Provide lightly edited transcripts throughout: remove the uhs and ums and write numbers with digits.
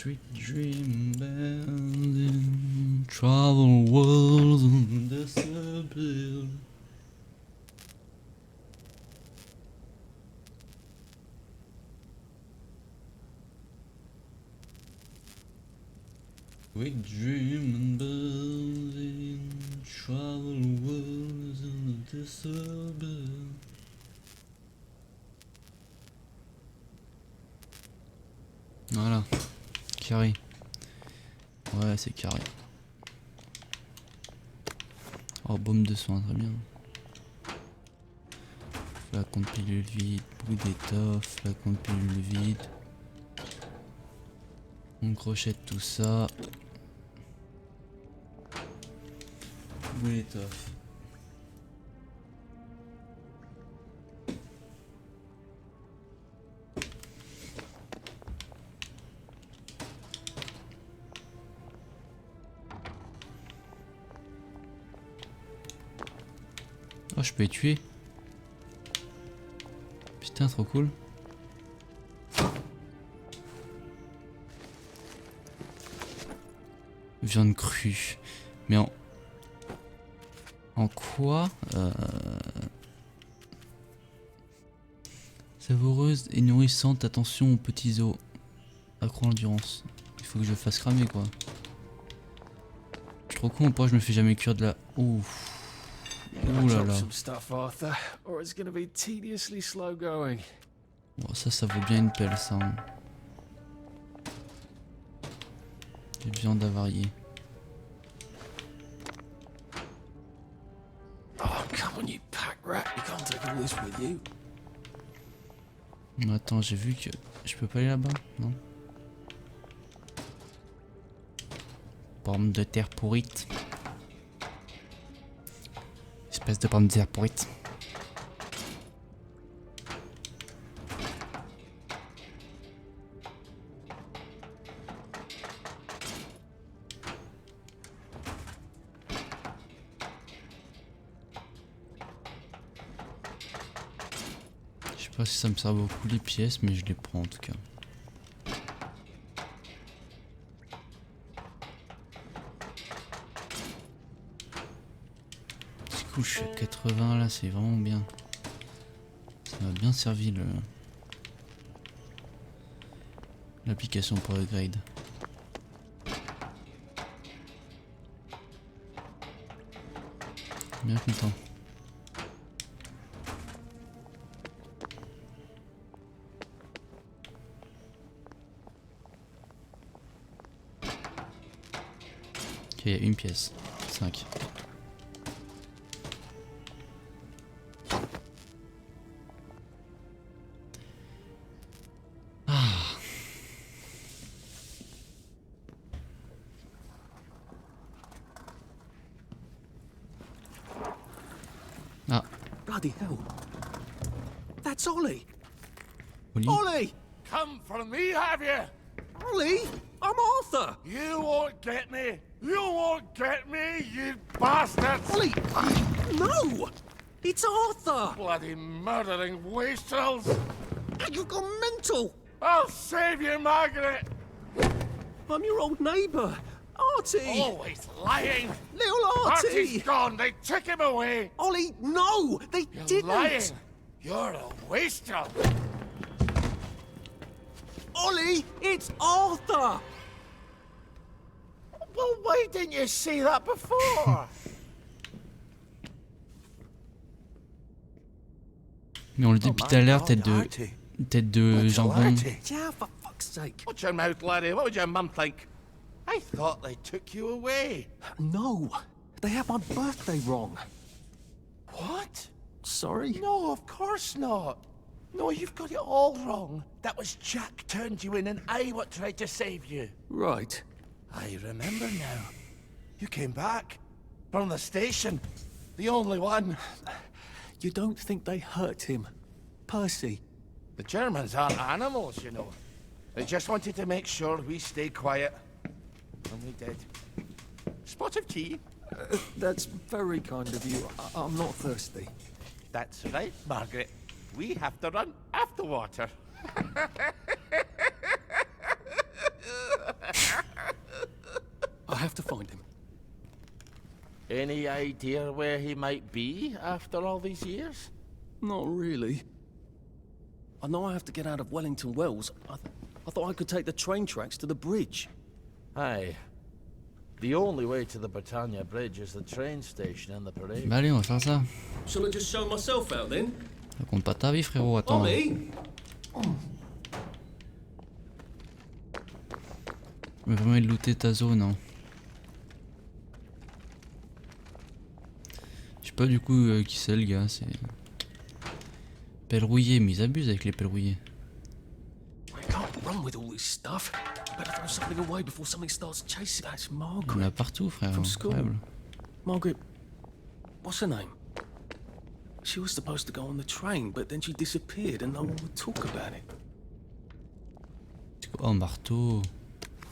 Sweet dream band, travel worlds and disappear. Sweet dream and building, travel worlds and disappear. Voilà, carré. Ouais, c'est carré. Oh, baume de soin, très bien. Flacon de pilule vide, bout d'étoffe, flacon de pilule vide. On crochette tout ça. Bout d'étoffe. Oh, je peux les tuer. Putain, trop cool. Viande crue. Mais en quoi savoureuse et nourrissante, attention aux petits os. Accro endurance. Il faut que je le fasse cramer quoi. Je suis trop con, pourquoi je me fais jamais cuire de la... Ouf. Ouh là là. Bon, ça vaut bien une pelle ça. Hein. Des viandes avariées. Attends, j'ai vu que... Je peux pas aller là-bas, non? Pomme de terre pourrite. Espèce de pomme de terre pourrite. Je sais pas si ça me sert beaucoup les pièces, mais je les prends en tout cas. Du coup, je suis à 80 là, c'est vraiment bien. Ça m'a bien servi le l'application pour upgrade. Bien content. Ok, il y a une pièce. 5. Bloody hell. That's Ollie. Ollie? Ollie! Come for me, have you? Ollie! I'm Arthur! You won't get me! You won't get me, you bastards! Ollie! No! It's Arthur! Bloody murdering wastrels! You've gone mental! I'll save you, Margaret! I'm your old neighbour, Artie! Always lying! Little Artie! Artie's gone, they took him away! Ollie, no! They You're didn't! lying! You're a wastrel! Ollie, it's Arthur! Well, why didn't you say that before? Mais on le dit depuis tout à l'heure, tête de jambon. Yeah, for fuck's sake. Watch your mouth, laddie. What would your mum think? I thought they took you away. No, they have my birthday wrong. What? Sorry? No, of course not. No, you've got it all wrong. That was Jack turned you in and I what tried to save you. Right. I remember now. You came back. From the station. The only one. You don't think they hurt him? Percy? The Germans aren't animals, you know. They just wanted to make sure we stayed quiet. And we did. Spot of tea? That's very kind of you. I'm not thirsty. That's right, Margaret. We have to run after water. Any idea where he might be after all these years? Not really. I know I have to get out of Wellington Wells. I thought I could take the train tracks to the bridge. Aye. The only way to the Britannia Bridge is the train station and the parade. Bah allez, on va faire ça. Shall I just show myself out then? Raconte pas ta vie, frérot, attends. Tommy? Mais vraiment, il looter ta zone, hein. Je sais pas du coup qui c'est le gars, c'est... Pelle rouillée, mais ils abusent avec les pelles rouillées. I can't run with all this stuff. Better throw something away before something starts chasing. That's Il y en Margaret. a partout, frère. From school. Incroyable. Margaret, what's her name? She was supposed to go on the train, but then she disappeared and no one would talk about it. Oh, marteau.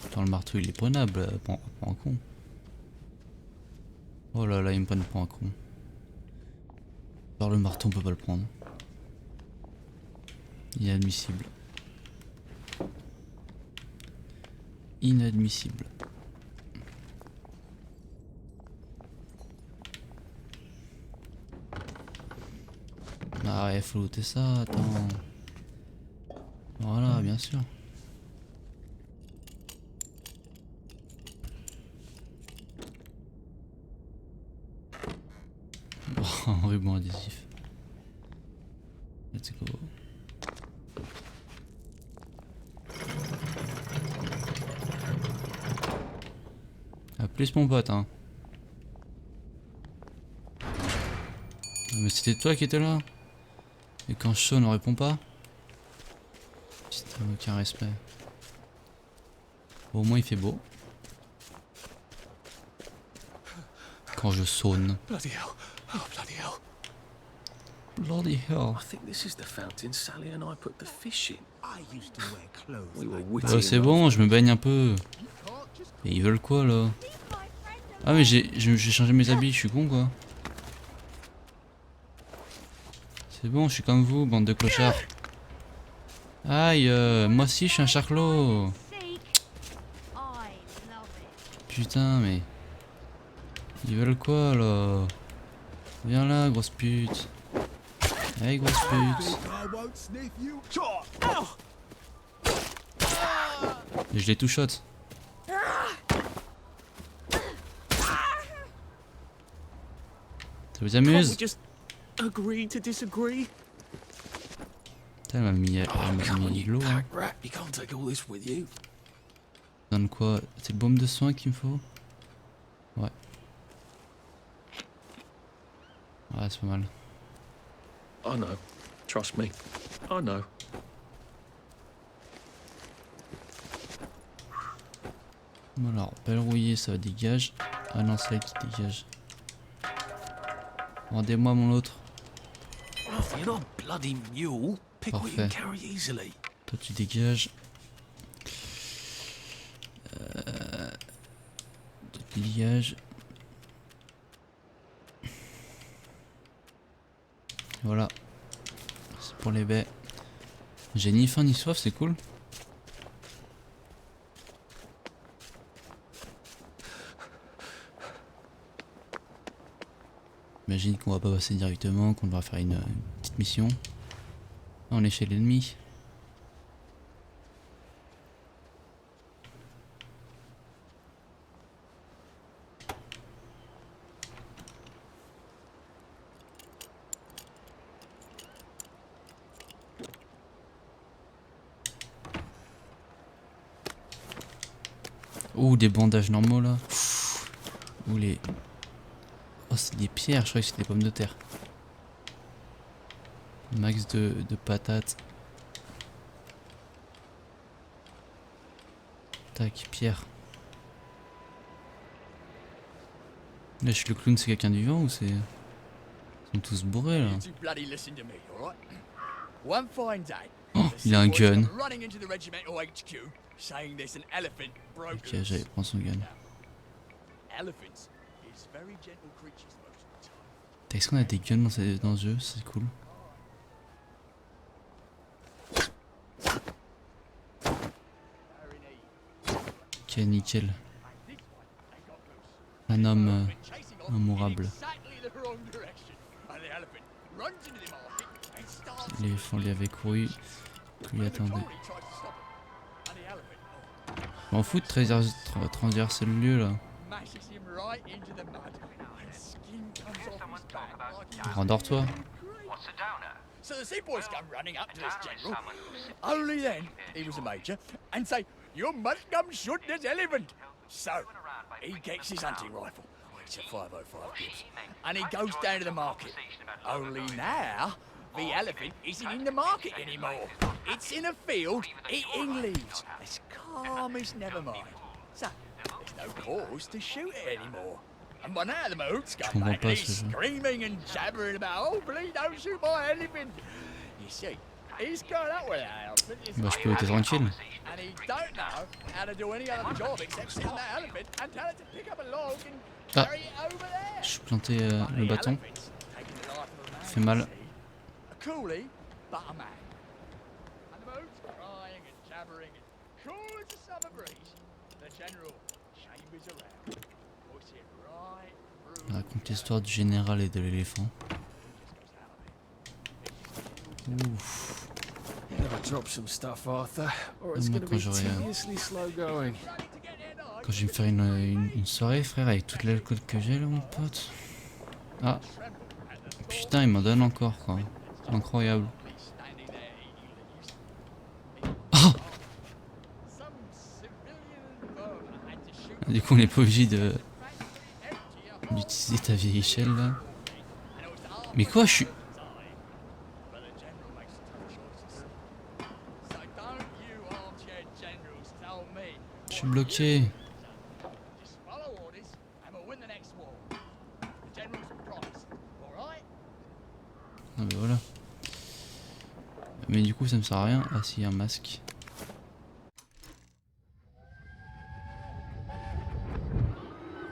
Attends, le marteau, il est prenable. Prends un con. Oh là là, ils me prennent pour un con. Alors le marteau, on peut pas le prendre. Inadmissible. Inadmissible. Ah ouais, faut looter ça, attends. Voilà, bien sûr. Oh, un ruban adhésif. Let's go. Ah, plus mon pote, hein. Ah, mais c'était toi qui étais là. Et quand je sonne, on répond pas. Putain, aucun respect. Bon, au moins il fait beau. Quand je sonne. Bloody hell. Oh, bloody hell. Bloody hell. I think this is the fountain Sally and I put the fish in. I used to wear clothes. We were witty. C'est bon, je me baigne un peu. Et ils veulent quoi là? Ah mais j'ai changé mes habits, je suis con quoi. C'est bon, je suis comme vous, bande de clochards. Aïe, moi aussi je suis un charclot. Putain mais... Ils veulent quoi là? Viens là, grosse pute. Hey, grosse pute. Et je les tout shot. Ça vous Can't we amuse? just agree to disagree? Putain, elle m'a mis Come on, you l'eau. Hein. pack rat. You can't take all this with you. Donne quoi? C'est le baume de soin qu'il me faut? Ouais. Ouais, c'est pas mal. I know. Trust me. I know. Bon alors, pelle rouillée, ça dégage. Ah non, c'est elle qui dégage. Rendez-moi mon autre. Oh, you're not a bloody mule. Pick what you can Parfait. carry easily. Toi tu dégages. Toi tu dégages. Voilà. C'est pour les baies. J'ai ni faim ni soif, c'est cool. J'imagine qu'on va pas passer directement, qu'on devra faire une petite mission. On est chez l'ennemi. Ouh, des bandages normaux là. Ouh les... Oh, c'est des pierres, je croyais que c'était des pommes de terre. Max de patates. Tac, pierre. Là, je suis le clown, c'est quelqu'un du vivant ou c'est... Ils sont tous bourrés là. You bloody listen to me, alright? One fine day, Oh, the il a un seaboys gun. come running into the regimental HQ, saying there's an elephant broken. Ok, j'allais prendre son gun. Elephants is very gentle creatures most of the time. Est-ce qu'on a des guns dans ce jeu? C'est cool. Ok, nickel. Un homme Mémorable. Exactly the wrong direction. And the elephant runs into the market and starts L'éléphant lui avait couru. Qu'il and the attendait. Tory tries to stop him. And the elephant Je m'en fous de transverser le lieu là. mashes him right into the mud. And skin comes off his back like he was Rendors-toi. So the seaboys come running up to this general. Only then he was a major and say, "You must come shoot this elephant." So he gets his hunting rifle. It's a 505 Gibbs, and he goes down to the market. Only now the elephant isn't in the market anymore. It's in a field eating leaves. As calm as never mind. So there's no cause to shoot it anymore. And by now the moods Je come comprends back pas and ce he's jeu. screaming and jabbering about, "Oh, please don't shoot my elephant." You see, he's grown up with that elephant. Bah je peux être tranquille. And he don't know how to do any other job except sit on that elephant and tell it to pick up a log and Ah. carry it over there. Je suis planté le bâton. Elephant's taking the life of a man, Fait mal. you see. A coolie, but a man. And the mood's crying and jabbering and cool as a summer breeze. The general chambers around, puts it right through. On raconte l'histoire du général et de l'éléphant. Ouf. You never drop some stuff, Arthur, or it's Moi, going to quand be j'aurai, tediously slow going. Quand je vais me faire une soirée, frère, avec toute l'alcool que j'ai là, mon pote. Ah. Putain, il m'en donne encore, quoi. Incroyable. Oh. Du coup, on n'est pas obligé d'utiliser ta vieille échelle, là. Mais quoi, je suis... Je suis bloqué. Ah bah voilà. Mais du coup ça me sert à rien. Ah si, un masque.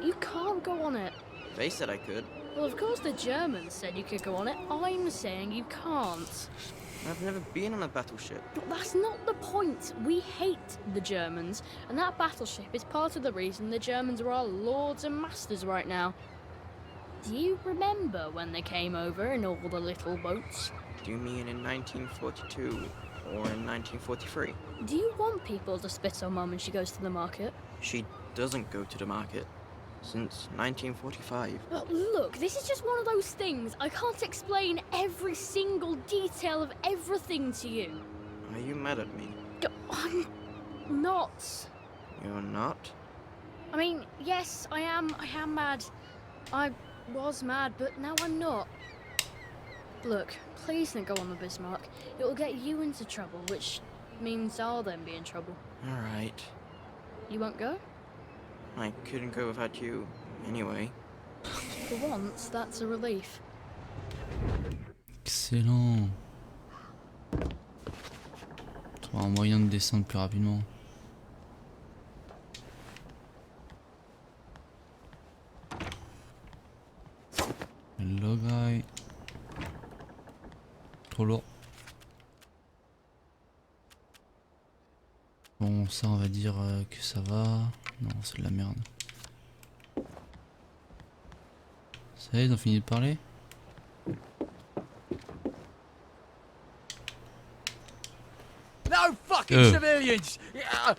You can't go on it. They said I could. Well, of course the Germans said you could go on it. I'm saying you can't. I've never been on a battleship. But that's not the point. We hate the Germans, and that battleship is part of the reason the Germans are our lords and masters right now. Do you remember when they came over in all the little boats? Do you mean in 1942 or in 1943? Do you want people to spit on Mum when she goes to the market? She doesn't go to the market since 1945. But look, this is just one of those things. I can't explain every single detail of everything to you. Are you mad at me? I'm not. You're not? I mean, yes, I am mad. I was mad, but now I'm not. Look, please don't go on the Bismarck. It will get you into trouble, which means I'll then be in trouble. Alright. You won't go? I couldn't go without you, anyway. For once, that's a relief. Excellent. Trouver un moyen de descendre plus rapidement. Hello guy. Trop lourd. Bon, ça on va dire que ça va. Non, c'est de la merde. Ça y est, ils ont fini de parler? No fucking civilians! Yeah,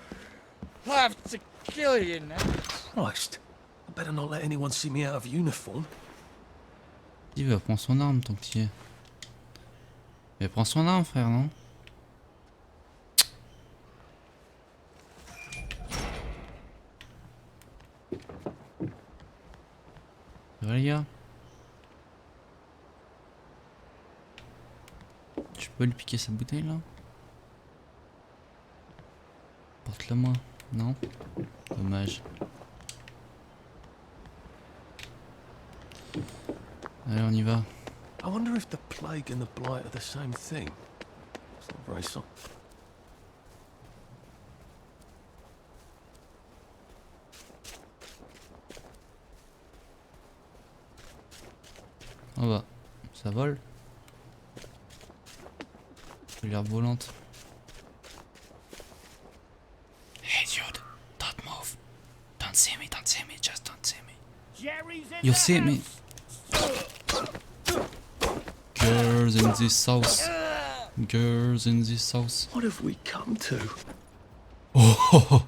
I have to kill you now. Christ, I better not let anyone see me out of uniform. Il va prendre son arme tant que tu y es. Mais prends son arme, frère, non? Ça va les gars? Tu peux lui piquer sa bouteille là? Porte-la moi, non? Dommage. Allez, on y va. I wonder if the plague and the blight are the same thing. It's not very so. On va. Ça vole. Ça a l'air volante. Hey dude, don't move. Don't see me, just don't see me. Yo, c'est mais. Girls in this house. Girls in this house. What have we come to? Oh, oh, oh.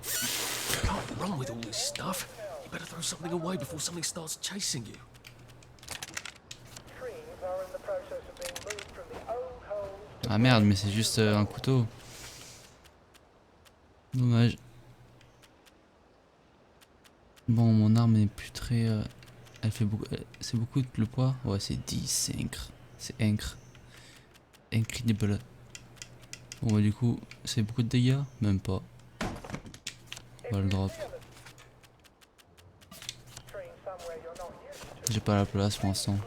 You can't run with all this stuff. You better throw something away before something starts chasing you. Ah merde, mais c'est juste un couteau. Dommage. Bon, mon arme n'est plus très... elle fait beaucoup... c'est beaucoup le poids. Ouais, c'est 10, c'est incre. C'est incre. Incredible. Bon bah du coup, c'est beaucoup de dégâts? Même pas. On va le drop. J'ai pas la place pour l'instant.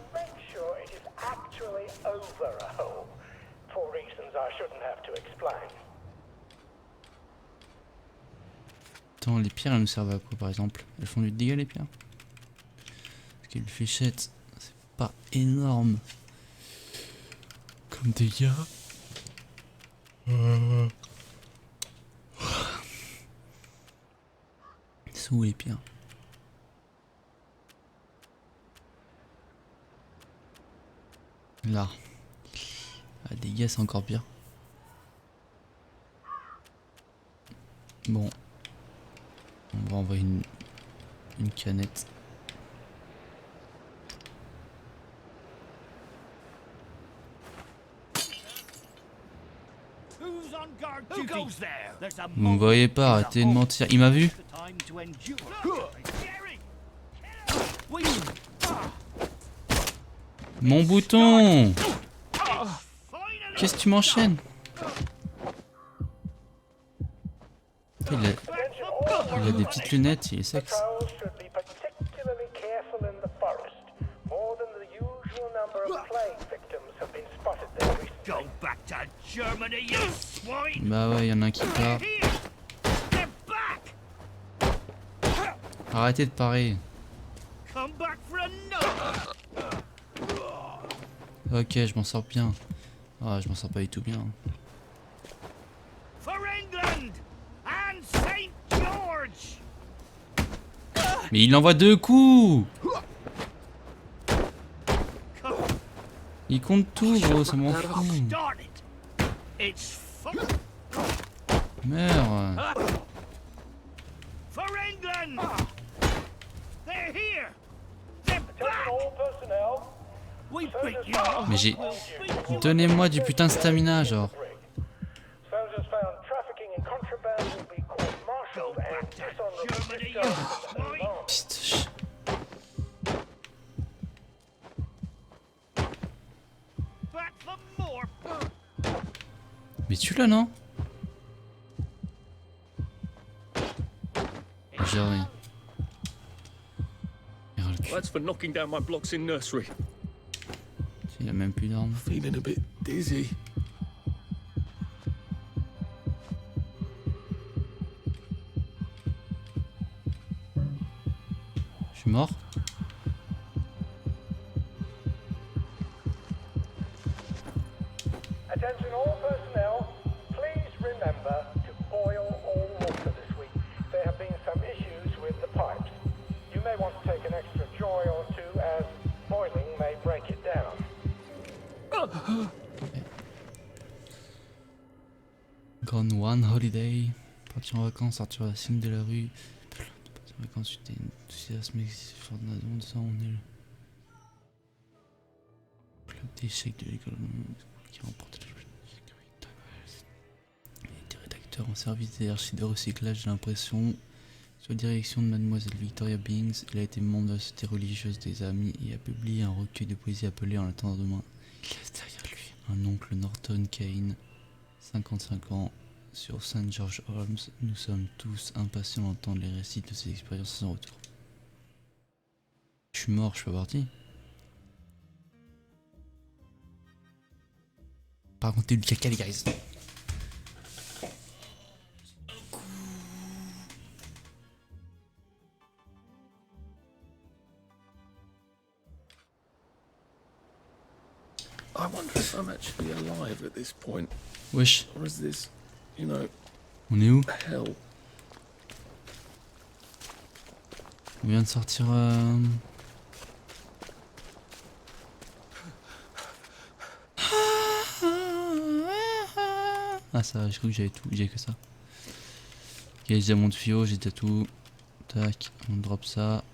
Attends, les pierres elles nous servent à quoi par exemple? Elles font du dégât les pierres? Parce qu'une fléchette, c'est pas énorme comme dégâts. C'est où les pierres? Là. Ah, dégâts c'est encore pire. Bon. On va envoyer une canette. Vous me voyez pas, arrêtez de mentir. Il m'a vu? Mon bouton! Qu'est-ce que tu m'enchaînes? Il a des petites lunettes, il est sexe. Bah ouais, il y en a un qui part. Arrêtez de parer. Ok, je m'en sors bien. Ah, je m'en sors pas du tout bien. Mais il envoie 2 coups. Il compte tout, gros, ça m'en fout. Merde. Mais j'ai... Donnez-moi du putain de stamina, genre. Pistache. Mais tu l'as, non? J'ai rien. That's for knocking down my blocks in nursery. Il a même plus d'armes. Feeling a bit dizzy. Je suis mort. Attention all personnel, please remember to boil all water this week. There have been some issues with the pipes. You may want to take an extra joy or two as boiling may break it down. Gone one holiday. Partir en vacances, sortir la signe de la rue. Partir en vacances, tu t'es enthousiasme fort de la ça on est le club d'échecs de l'école qui remporte la des rédacteurs en service des archives de recyclage de l'impression sous la direction de mademoiselle Victoria Bings. Il a été membre de la société religieuse des Amis et a publié un recueil de poésie appelé En attendant demain. Il laisse derrière lui un oncle Norton Kane, 55 ans, sur St. George Holmes. Nous sommes tous impatients d'entendre les récits de ses expériences sans retour. Je suis mort, je suis pas parti. Par contre, t'es du caca, les guys. I wonder if I'm actually alive at this point. Wesh. Or is this, you know, On est où? hell? On vient de sortir Ah ça va, j'ai cru que j'avais tout, j'ai que ça. Ok, j'ai déjà mon tuyau, j'ai déjà tout. Tac, on drop ça.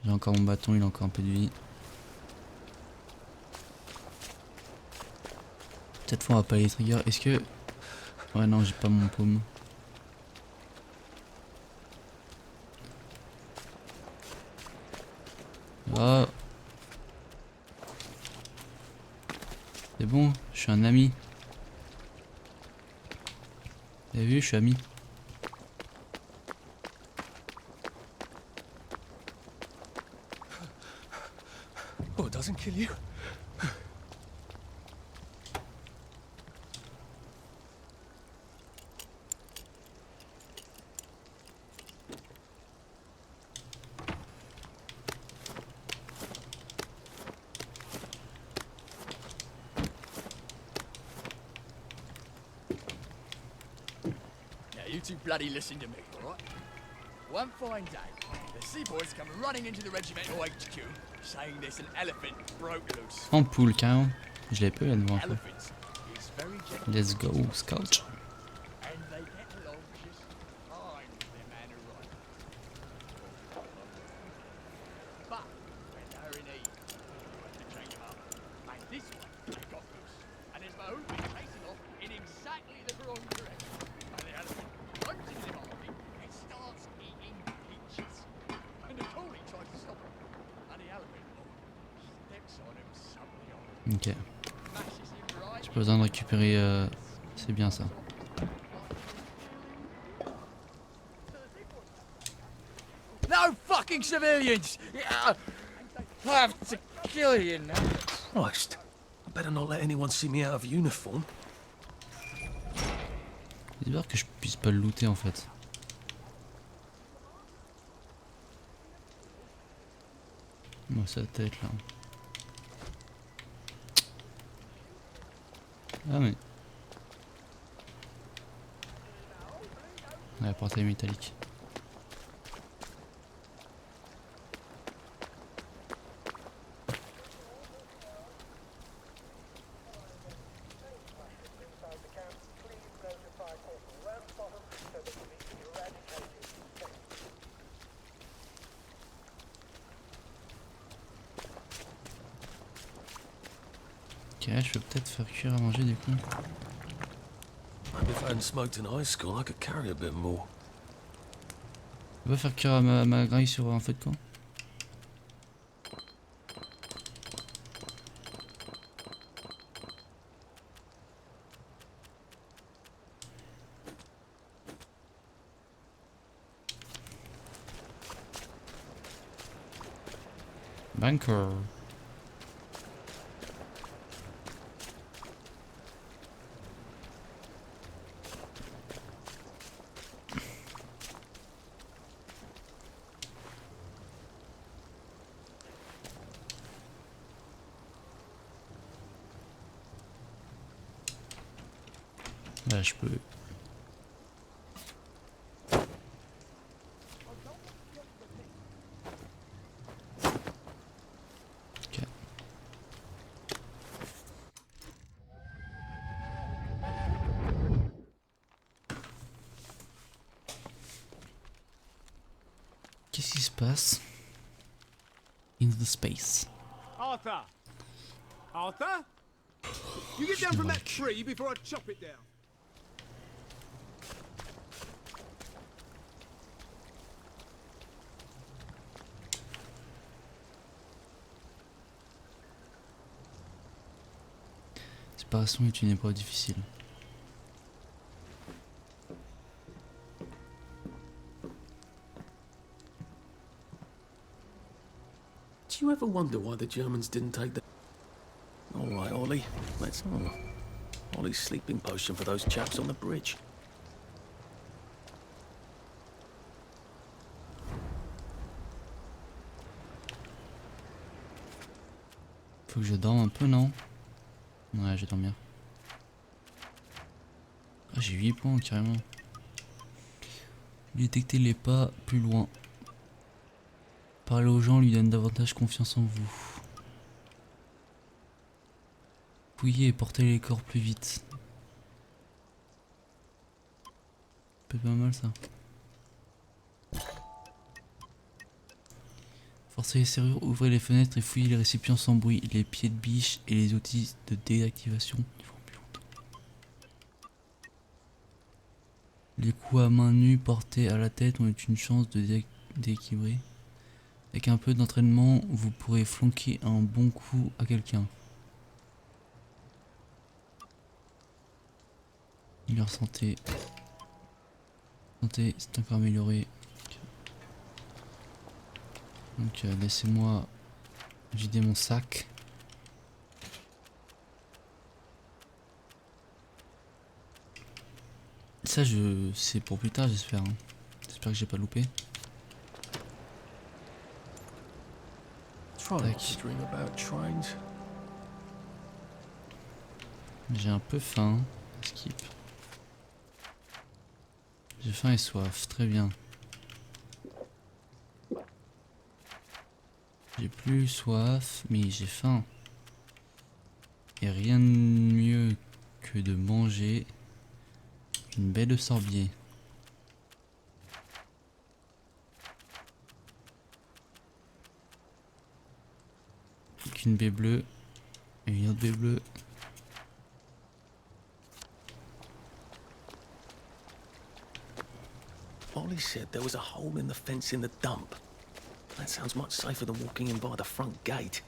J'ai encore mon bâton, il a encore un peu de vie. Cette fois on va pas les triggers. Est-ce que... Ouais non, j'ai pas mon paume. Oh. C'est bon, je suis un ami. Vous avez vu, je suis ami. Oh, it doesn't kill you. Now, you two bloody listen to me, all right? One fine day, the seaboys come running into the regimental HQ, saying there's an elephant broke loose. En poule, carrément. Je l'avais pas eu là-devant. Elephants is very gentle. Let's go, scout. And they get along just fine with their man who ride. But when they're in need, you have to train them up. And this one, they got loose. And there's my own been chasing off in exactly the wrong direction. And the elephant runs into the market and starts eating peaches. And the collie tries to stop him. And the elephant steps on him suddenly on. Ok. Smashes him right. J'ai pas besoin de récupérer... C'est bien ça. No fucking civilians! Yeah, I have to kill you now. Christ. I better not let anyone see me out of uniform. C'est bizarre que je puisse pas le looter en fait. Bon, sa tête là. Ah mais... Ouais, portail métallique. Ok, je peux peut-être faire cuire à manger du coup. Maybe if I hadn't smoked in high school, I could carry a bit more. On va faire cuire à ma grille sur un feu de camp. Bunker. Là je peux. Ok. Qu'est-ce qui se passe? In the space. Arthur! Arthur? You get down from that tree before I chop it down. Séparation est une épreuve difficile. Do you ever wonder why the Germans didn't take the... All right, Ollie. Let's... Oh. Ollie's sleeping potion for those chaps on the bridge. Faut que je dorme un peu, non? Ouais, je vais dormir. Ah, j'ai 8 points carrément. Détecter les pas plus loin. Parler aux gens lui donne davantage confiance en vous. Fouiller et porter les corps plus vite. peut être pas mal ça. Forcez les serrures, ouvrez les fenêtres et fouillez les récipients sans bruit, les pieds de biche et les outils de désactivation. Les coups à main nue portés à la tête ont une chance de d'équilibrer. Avec un peu d'entraînement, vous pourrez flanquer un bon coup à quelqu'un. Leur santé. Santé, c'est encore amélioré. Donc laissez-moi vider mon sac. Ça c'est pour plus tard j'espère. Hein. J'espère que j'ai pas loupé. J'ai un peu faim. Skip. J'ai faim et soif, très bien. J'ai plus soif, mais j'ai faim. Et rien de mieux que de manger une baie de sorbier. Une baie bleue et une autre baie bleue. Ollie said there was a hole in the fence in the dump. That sounds much safer than walking in by the front gate.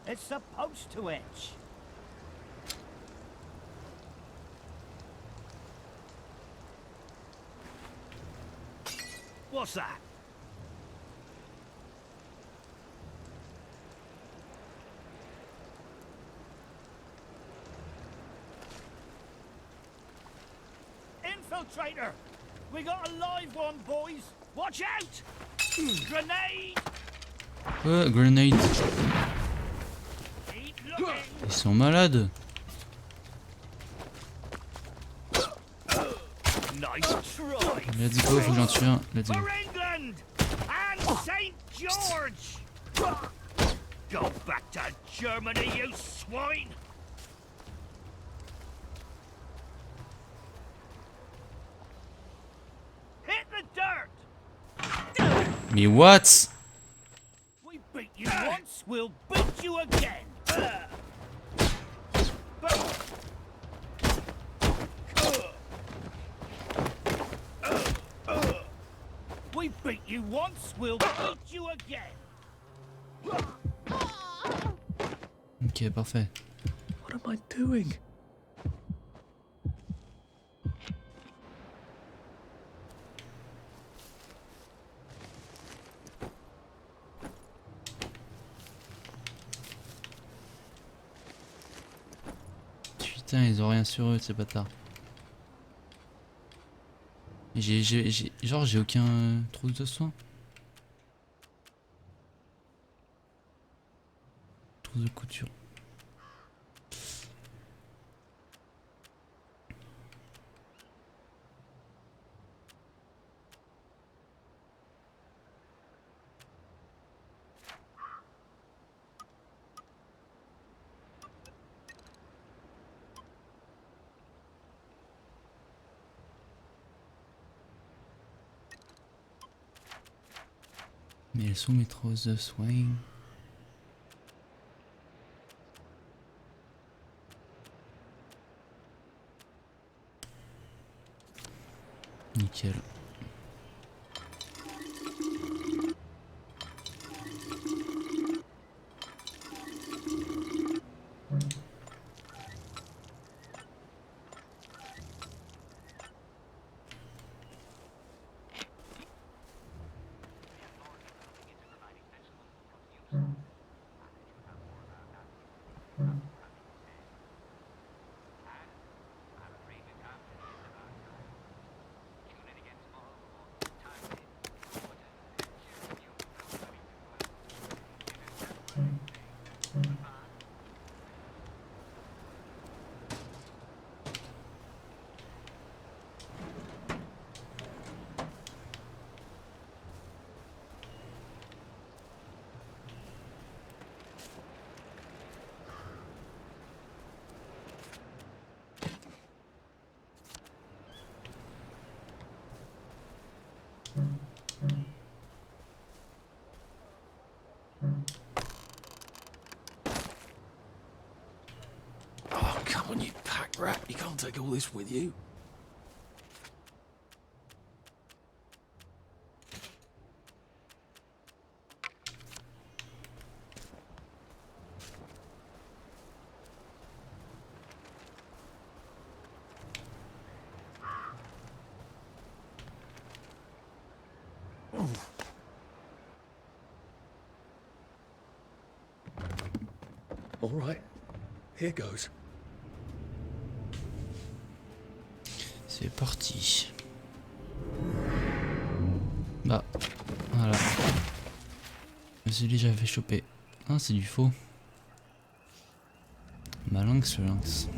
It's supposed to itch. What's that? Infiltrator! We got a live one, boys! Watch out! Grenade! Grenade. Ils sont malades. Nice try. Let's go, faut que j'en tue un. Let's go. For England and St. George! Go back to Germany, you swine! Hit the dirt! Mais what? We beat you once, we'll beat you again! We beat you once, we'll beat you again! Ok, parfait. What am I doing? Putain, ils ont rien sur eux, ces bâtards. Genre, j'ai aucun trousse de soin. Trousse de couture. Mais elles sont mes trousses de soin. Nickel. Crap, you can't take all this with you. All right, here goes. C'est parti. Bah, voilà. Je me suis déjà fait choper. Ah, c'est du faux. Malinx, le lynx.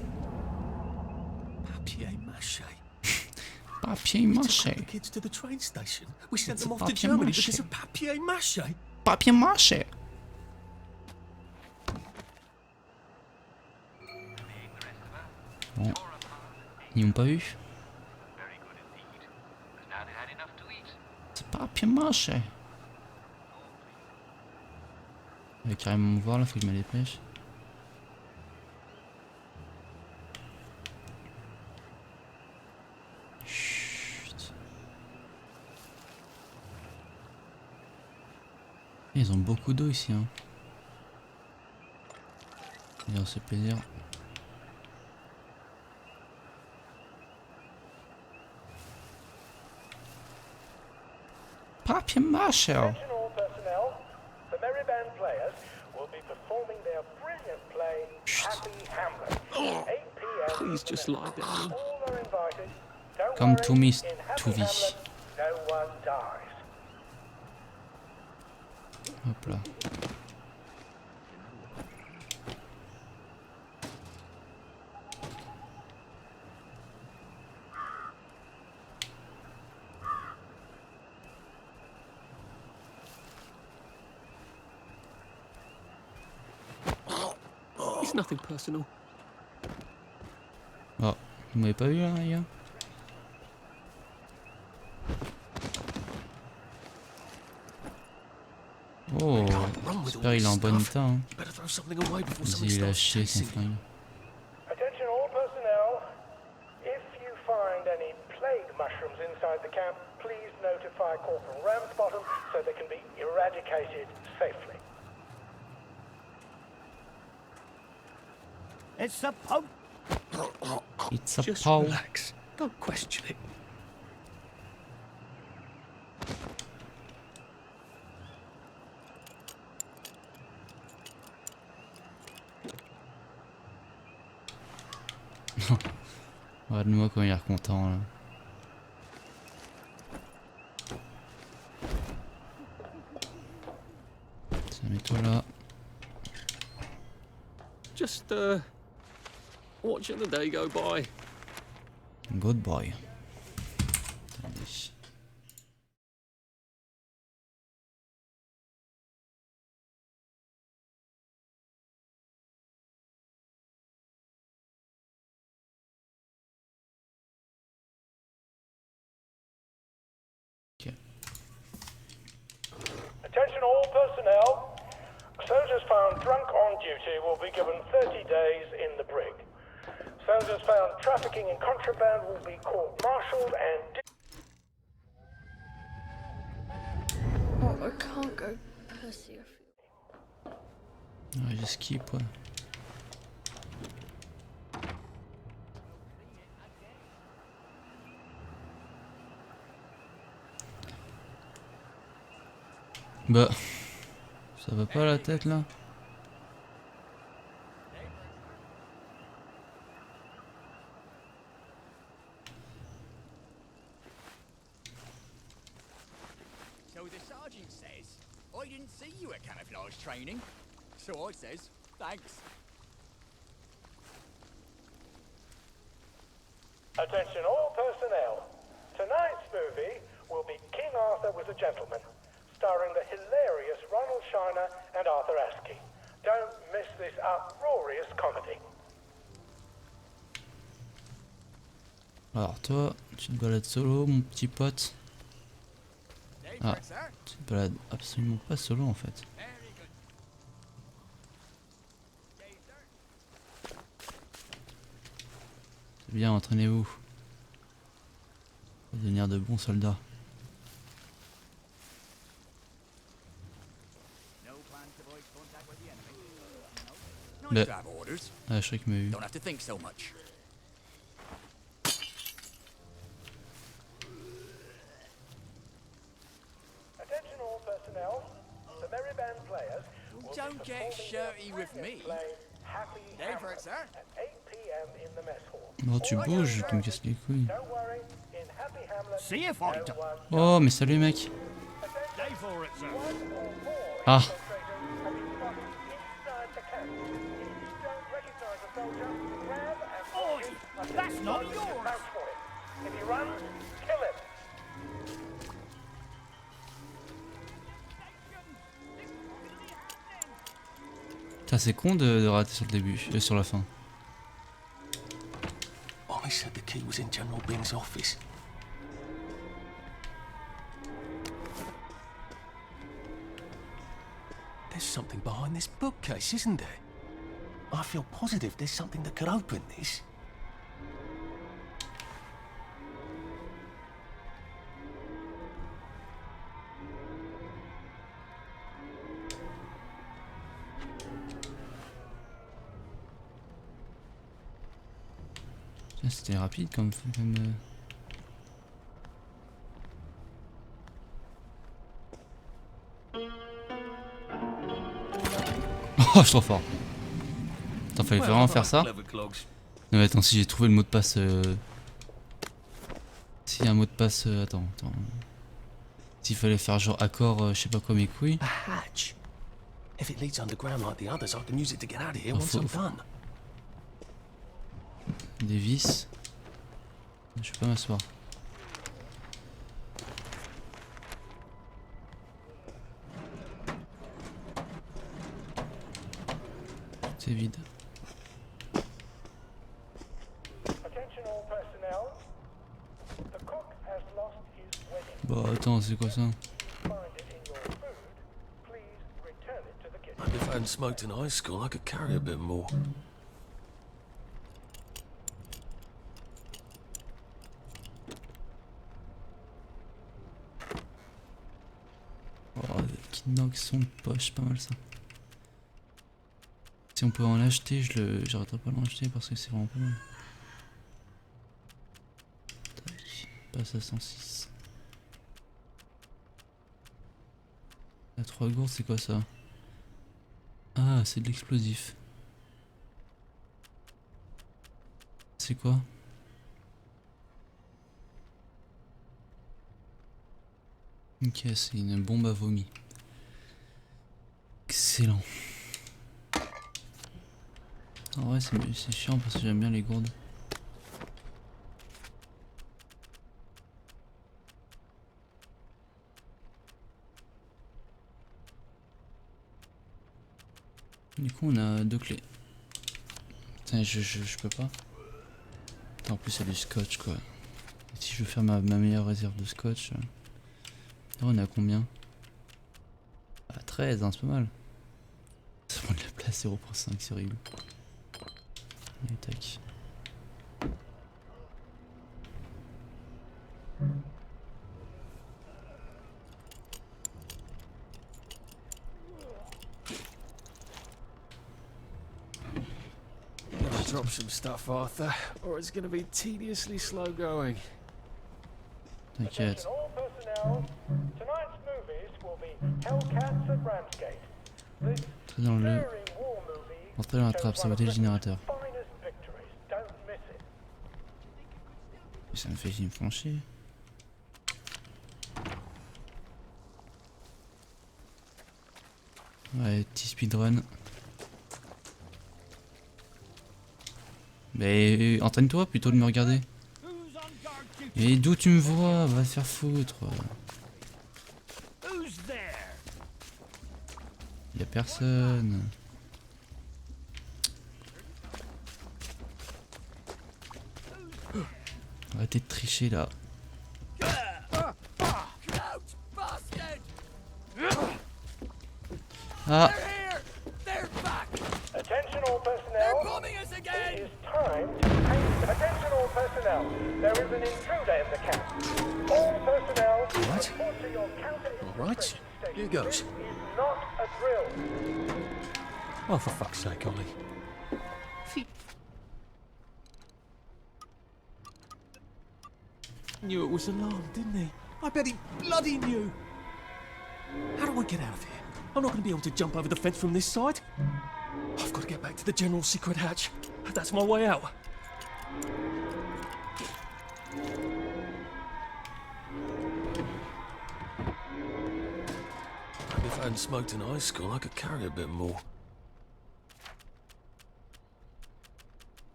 Papier mâché. Papier mâché. The kids to the train station. We sent It's them off to papier Germany mâché. because of papier mâché. Papier mâché. Bon. Ils m'ont pas vu. C'est papier mâché. Il va carrément me voir là, faut que je me dépêche. Chut. Ils ont beaucoup d'eau ici, hein. Bien, c'est plaisir. Papier mâché. Attention all personnel. The Merry Band players will be performing their brilliant play, Happy Hamlet. 8 p.m. Please just lie down. All are invited. Don't Come worry, to me, in Happy to vie. Hamlet, no one dies. Hop là. It's nothing personal. Oh, vous m'avez pas vu là, les gars? Oh, j'espère il est en bon état, hein. Better throw something away before Vas-y, somebody il a starts chié son chasing you. flingue. Attention all personnel. If you find any plague mushrooms inside the camp, please notify Corporal Ramsbottom so they can be eradicated safely. It's a pump. It's a Just pole. relax. Don't question it. Regarde-moi quand il est content là. Tiens, mets-toi là. Just watching the day go by. Good boy. Attendez. Ok. Attention all personnel. Soldiers found drunk on duty will be given 30 days in the brig. Soldiers found trafficking in contraband will be court-martialed and... Oh, I can't go Percy. Ouais, j'esquive ouais. Bah, ça va pas la tête là? So the sergeant says, I didn't see you at camouflage training. So I says, thanks. Attention all personnel. Tonight's movie will be King Arthur Was a Gentleman, starring the hilarious Ronald Shiner and Arthur Askey. Don't miss this uproarious comedy. Alors toi, tu te balades solo mon petit pote. Ah, tu te balades absolument pas solo en fait. Bien, entraînez-vous. Pour devenir de bons soldats. Nice to have orders. Ah, je croyais qu'il m'a vu. Don't have to think so much. Attention all personnel. The Merry Band players will be Don't get performing shirty their with me. play Happy Day for it, Hamlet sir. at 8 p.m. in the mess hall. Oh, tu bouges, tu me casses les couilles. Don't worry, in Happy Hamlet, See if I don't. Oh, mais salut mec. Day for it, sir. Ah, have been spotted inside the camp. If you don't recognize a soldier, grab and Oi, that's not yours. vouch for him. If he runs, kill him. putain, c'est con de rater sur le début, sur la fin. Ollie said the key was in General Bing's office. There's something behind this bookcase, isn't there? I feel positive there's something that could open this. Putain, c'était rapide comme... Oh, je suis trop fort. Attends, fallait vraiment faire ça. Non mais attends, si j'ai trouvé le mot de passe... S'il y a un mot de passe... Attends. S'il fallait faire genre accord, je sais pas quoi, mes couilles. A hatch. If it leads underground like the others, I can use it to get out of here once I'm done. Des vis. Je vais pas m'asseoir. C'est vide. Attention all personnel. The cook has lost his wedding. Bah attends, c'est quoi ça? Find it in your food. Please return it to the kitchen. Maybe if I hadn't smoked in high school, I could carry a bit more. Oh, qui knock son poche, pas mal ça. Si on peut en acheter, j'arrêterai pas de l'acheter parce que c'est vraiment pas mal. Tac, passe à 106. La 3 gourdes, c'est quoi ça? Ah, c'est de l'explosif. C'est quoi? Ok, c'est une bombe à vomi. Excellent. En vrai, c'est chiant parce que j'aime bien les gourdes. Du coup, on a 2 clés. Putain, je peux pas. Putain, en plus, c'est du scotch quoi. Et si je veux faire ma meilleure réserve de scotch. Là, on est à combien? À 13, hein, c'est pas mal. Ça prend de la place, 0.5, c'est horrible. Et tac. Drop some stuff, Arthur, or it's going to be tediously slow going. T'inquiète. All personnel. Tonight's movies will be Hellcats at Ramsgate. This Très dans le... stirring war movie Entrez dans la trappe, ça va être le générateur. finest victories. Don't miss it. Ça me fait une franchir. Ouais, petit speedrun. Mais entraîne-toi plutôt de me regarder. Who's on guard duty? Et d'où tu me vois? Va te faire foutre. Who's there? Y'a personne. Arrêtez de tricher là. Ah! Attention all personnel. It is time to pay. Attention all is an intruder in the camp. All personnel What? report to your counter All right, here goes. This is not a drill. Oh, for fuck's sake, Ollie. Knew it was alarmed, didn't he? I bet he bloody knew. How do I get out of here? I'm not going to be able to jump over the fence from this side. I've got to get back to the general secret hatch. That's my way out. Maybe if I hadn't smoked in high school, I could carry a bit more.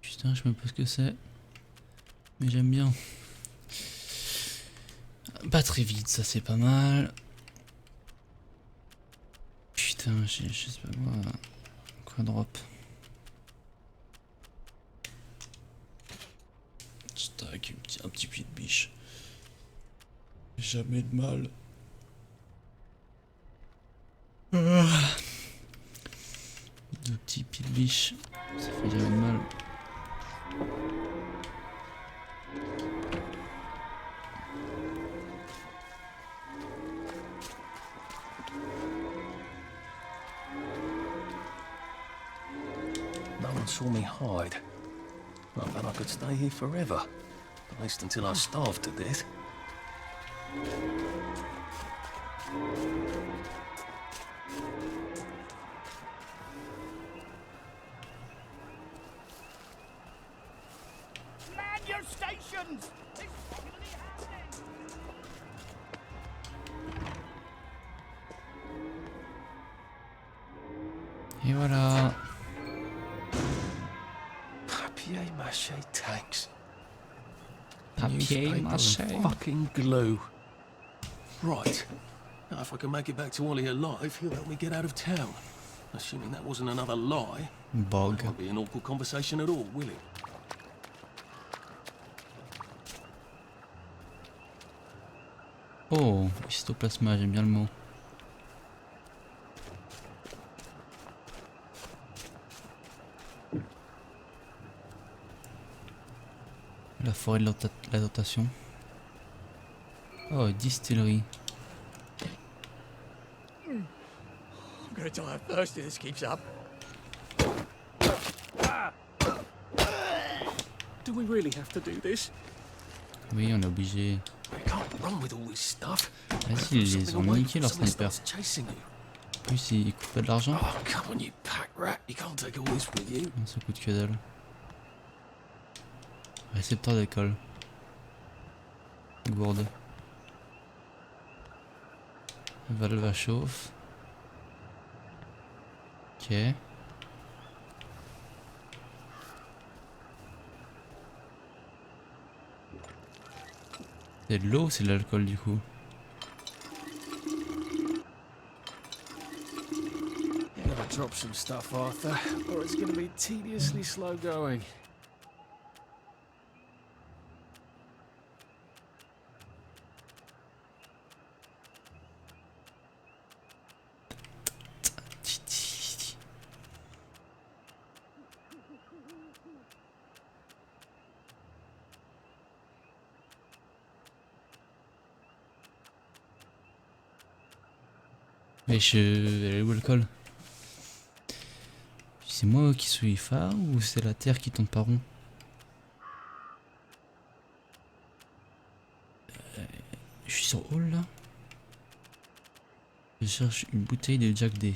Putain, je sais même pas ce que c'est. Mais j'aime bien. Pas très vite, ça c'est pas mal. Putain, je sais pas moi. Quoi drop? Stack, un petit pied de biche. Jamais de mal. Deux petits pieds de biche. Ça fait jamais de mal. No one saw me hide. I bet I could stay here forever. At least until I starved to death. Man your stations! It's really happening! Et voilà. Papier-mâché tanks. Papier Newspaper mâché. and fucking glue. Right. Now, if I can make it back to Ollie alive, he'll help me get out of town. Assuming that wasn't another lie. Bog. That won't be an awkward conversation at all, will it? Oh, histoplasma, j'aime bien le mot. La forêt de la dotation. Oh, distillerie. I'm gonna die of thirst if this keeps up. Do we really have to do this? Oui, on est obligé. I can't run with all this stuff. Vas-y, ils les ont niqués leur sniper. Chasing you. En plus, ils coûtent pas de l'argent. Oh, come on, you pack rat. You can't take all this with you. Non, ça coûte que dalle. Récepteur d'école. Gourde. Valve à chauffe. Ok. C'est de l'eau ou c'est de l'alcool du coup? You gotta drop some stuff, Arthur, or it's gonna be tediously slow going. Mais elle est où l'alcool? C'est moi qui suis phare ou c'est la terre qui tourne pas rond? Je suis sur Hall là. Je cherche une bouteille de Jack D.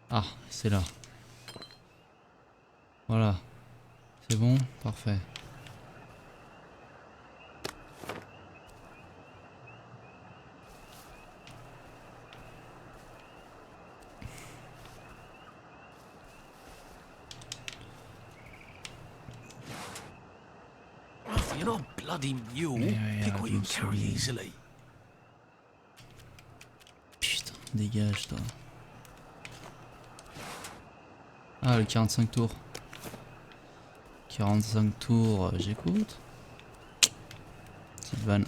Ah, c'est là. Voilà. C'est bon, parfait. You're not a bloody mule. Yeah, Pick what you can carry absolutely. easily. Putain, dégage toi. Ah, le 45 tours. 45 tours, j'écoute. Petite vanne.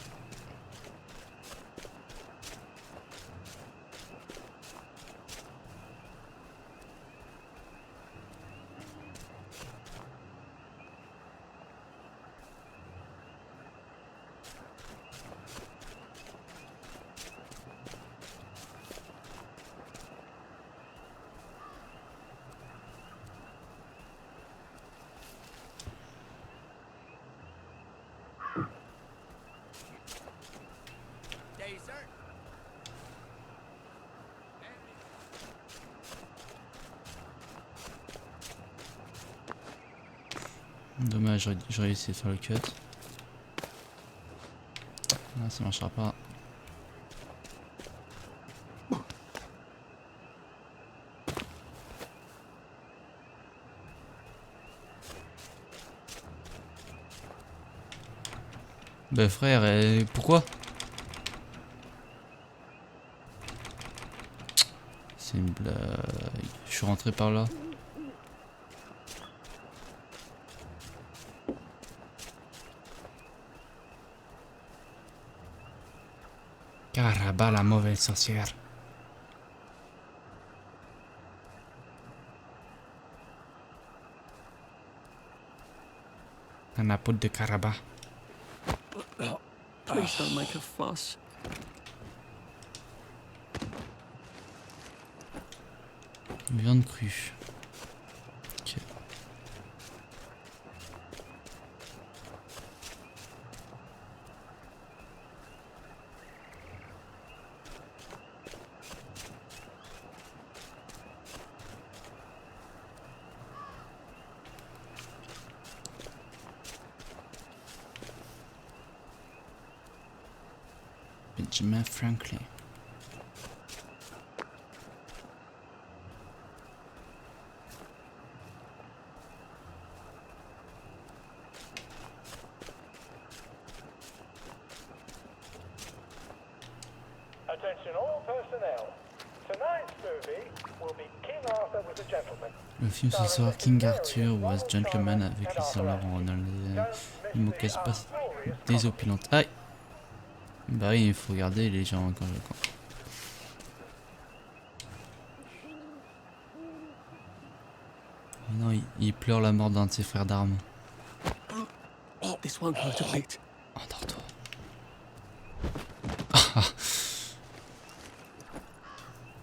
Dommage, j'aurais essayé de faire le cut. Là, ça marchera pas. Bah frère, pourquoi? C'est une blague. Je suis rentré par là. Caraba, la mauvaise sorcière. Un apôtre de Caraba. Please don't make a fuss. Viande crue. Ok. Benjamin Franklin. Attention all personnel. Tonight's movie will be King Arthur was a gentleman. Le film ce soir, King Arthur was Gentleman avec les sœurs Laurent il me casse pas désopilante. Aïe! Bah oui, il faut regarder les gens quand non, il pleure la mort d'un de ses frères d'armes. Oh, this won't hurt a bit. Endors-toi.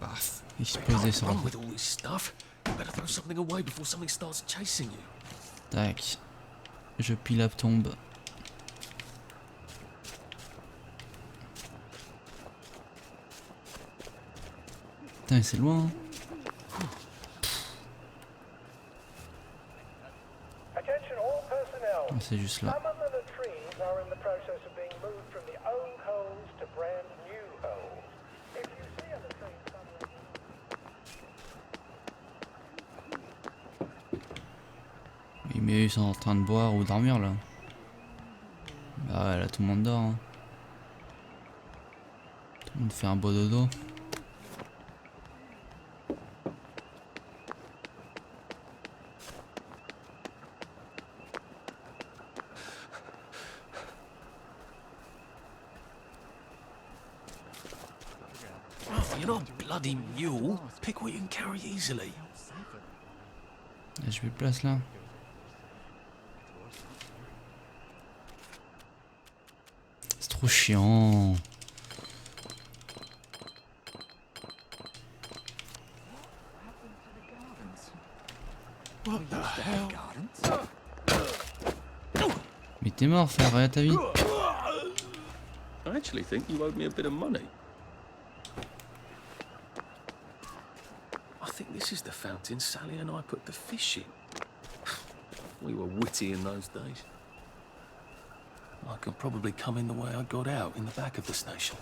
Paf, explosé sur Wrong with all this stuff. You better throw something away before something starts chasing you. Tac. Je pile la tombe. Putain, c'est loin. Hein. Attention all personnel. C'est juste là. Some of the trees are in the process of being moved from the old holes to brand new holes. If you see other trees somewhere... Mais ils sont en train de boire ou dormir là. Bah ouais, là tout le monde dort. Hein. Tout le monde fait un beau dodo. Oh, you're not a bloody mule. Pick what you can carry easily. Là, je vais place là. C'est trop chiant. What the hell? Mais t'es mort, frère, regarde ta vie. I actually think you owed me a bit of money. I think this is the fountain Sally and I put the fish in. We were witty in those days. I could probably come in the way I got out in the back of the station.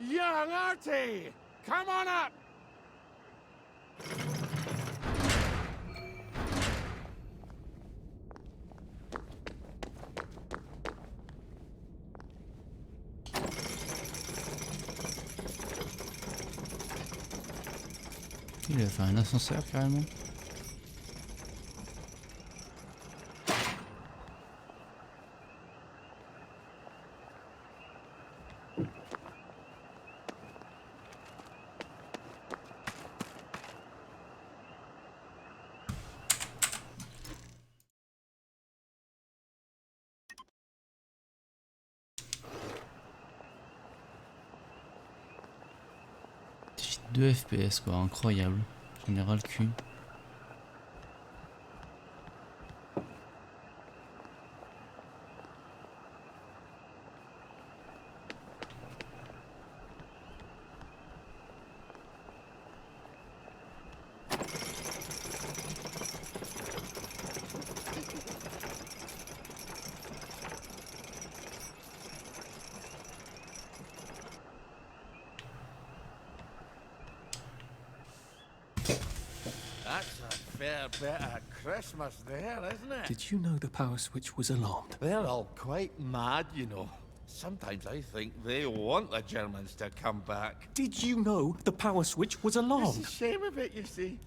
Young Artie! Come on up! Il a fait un ascenseur carrément. J'ai 2 FPS quoi, incroyable. J'en ai ras le cul. That's a fair bit of Christmas there, isn't it? Did you know the power switch was alarmed? They're all quite mad, you know. Sometimes I think they want the Germans to come back. Did you know the power switch was alarmed? It's a shame of it, you see.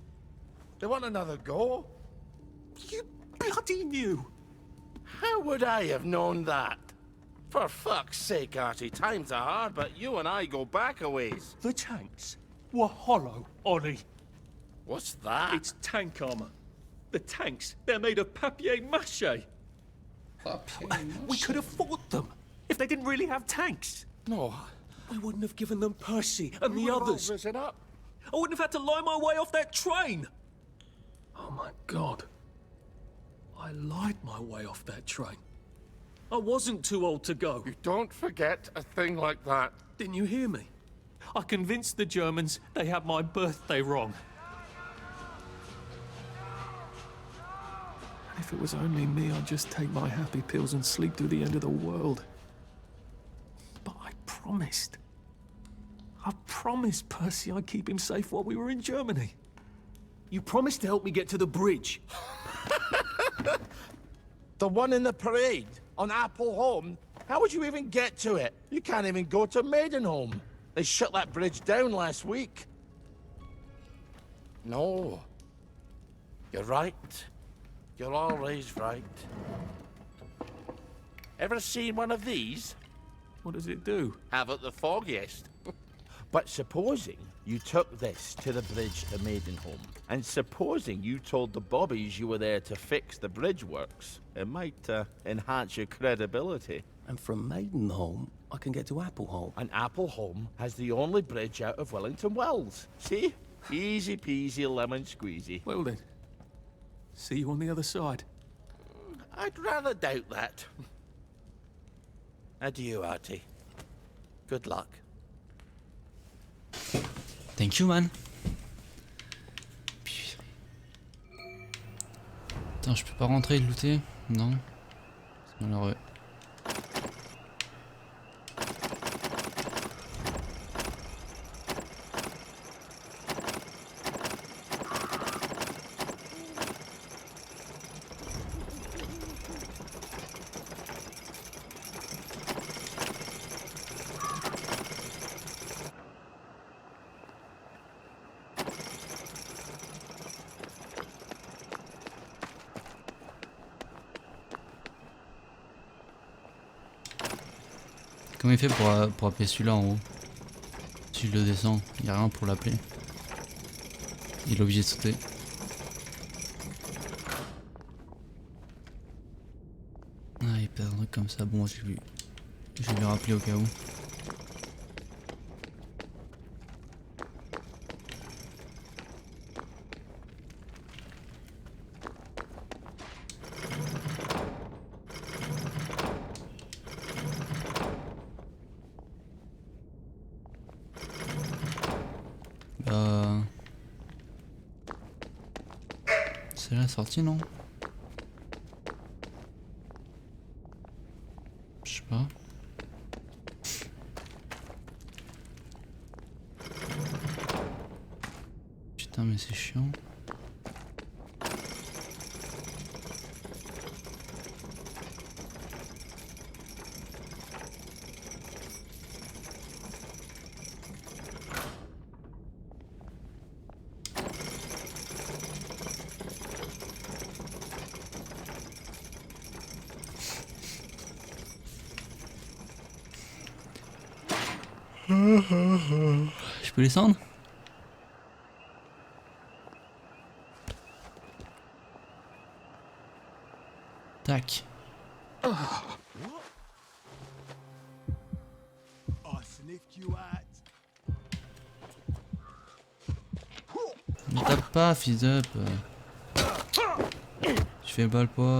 They want another go. You bloody knew! How would I have known that? For fuck's sake, Artie, times are hard, but you and I go back a ways. The tanks were hollow, Ollie. What's that? It's tank armor. The tanks, they're made of papier-mâché. We could have fought them if they didn't really have tanks. No. We wouldn't have given them Percy and the others. Risen up. I wouldn't have had to lie my way off that train. Oh my God. I lied my way off that train. I wasn't too old to go. You don't forget a thing like that. Didn't you hear me? I convinced the Germans they had my birthday wrong. If it was only me, I'd just take my happy pills and sleep through the end of the world. But I promised. I promised Percy I'd keep him safe while we were in Germany. You promised to help me get to the bridge. The one in the parade on Appleholme? How would you even get to it? You can't even go to Maidenholm. They shut that bridge down last week. No. You're right. You're always right. Ever seen one of these? What does it do? Haven't the foggiest. But supposing you took this to the bridge to Maidenholm, and supposing you told the bobbies you were there to fix the bridge works, it might enhance your credibility. And from Maidenholm, I can get to Appleholme. And Appleholme has the only bridge out of Wellington Wells. See? Easy peasy lemon squeezy. Well then, see you on the other side. I'd rather doubt that. Adieu, Artie. Good luck. Thank you, man. Attends, je peux pas rentrer et le looter? Non. C'est malheureux. Comment il fait pour appeler celui-là en haut? Si je le descends, il n'y a rien pour l'appeler. Il est obligé de sauter. Ah, il perd un truc comme ça. Bon, je vais lui rappeler au cas où. C'est la sortie, non? Je sais pas. Putain, mais c'est chiant. Je peux descendre? Tac. Ne tape pas, fils up. Je fais pas le poids.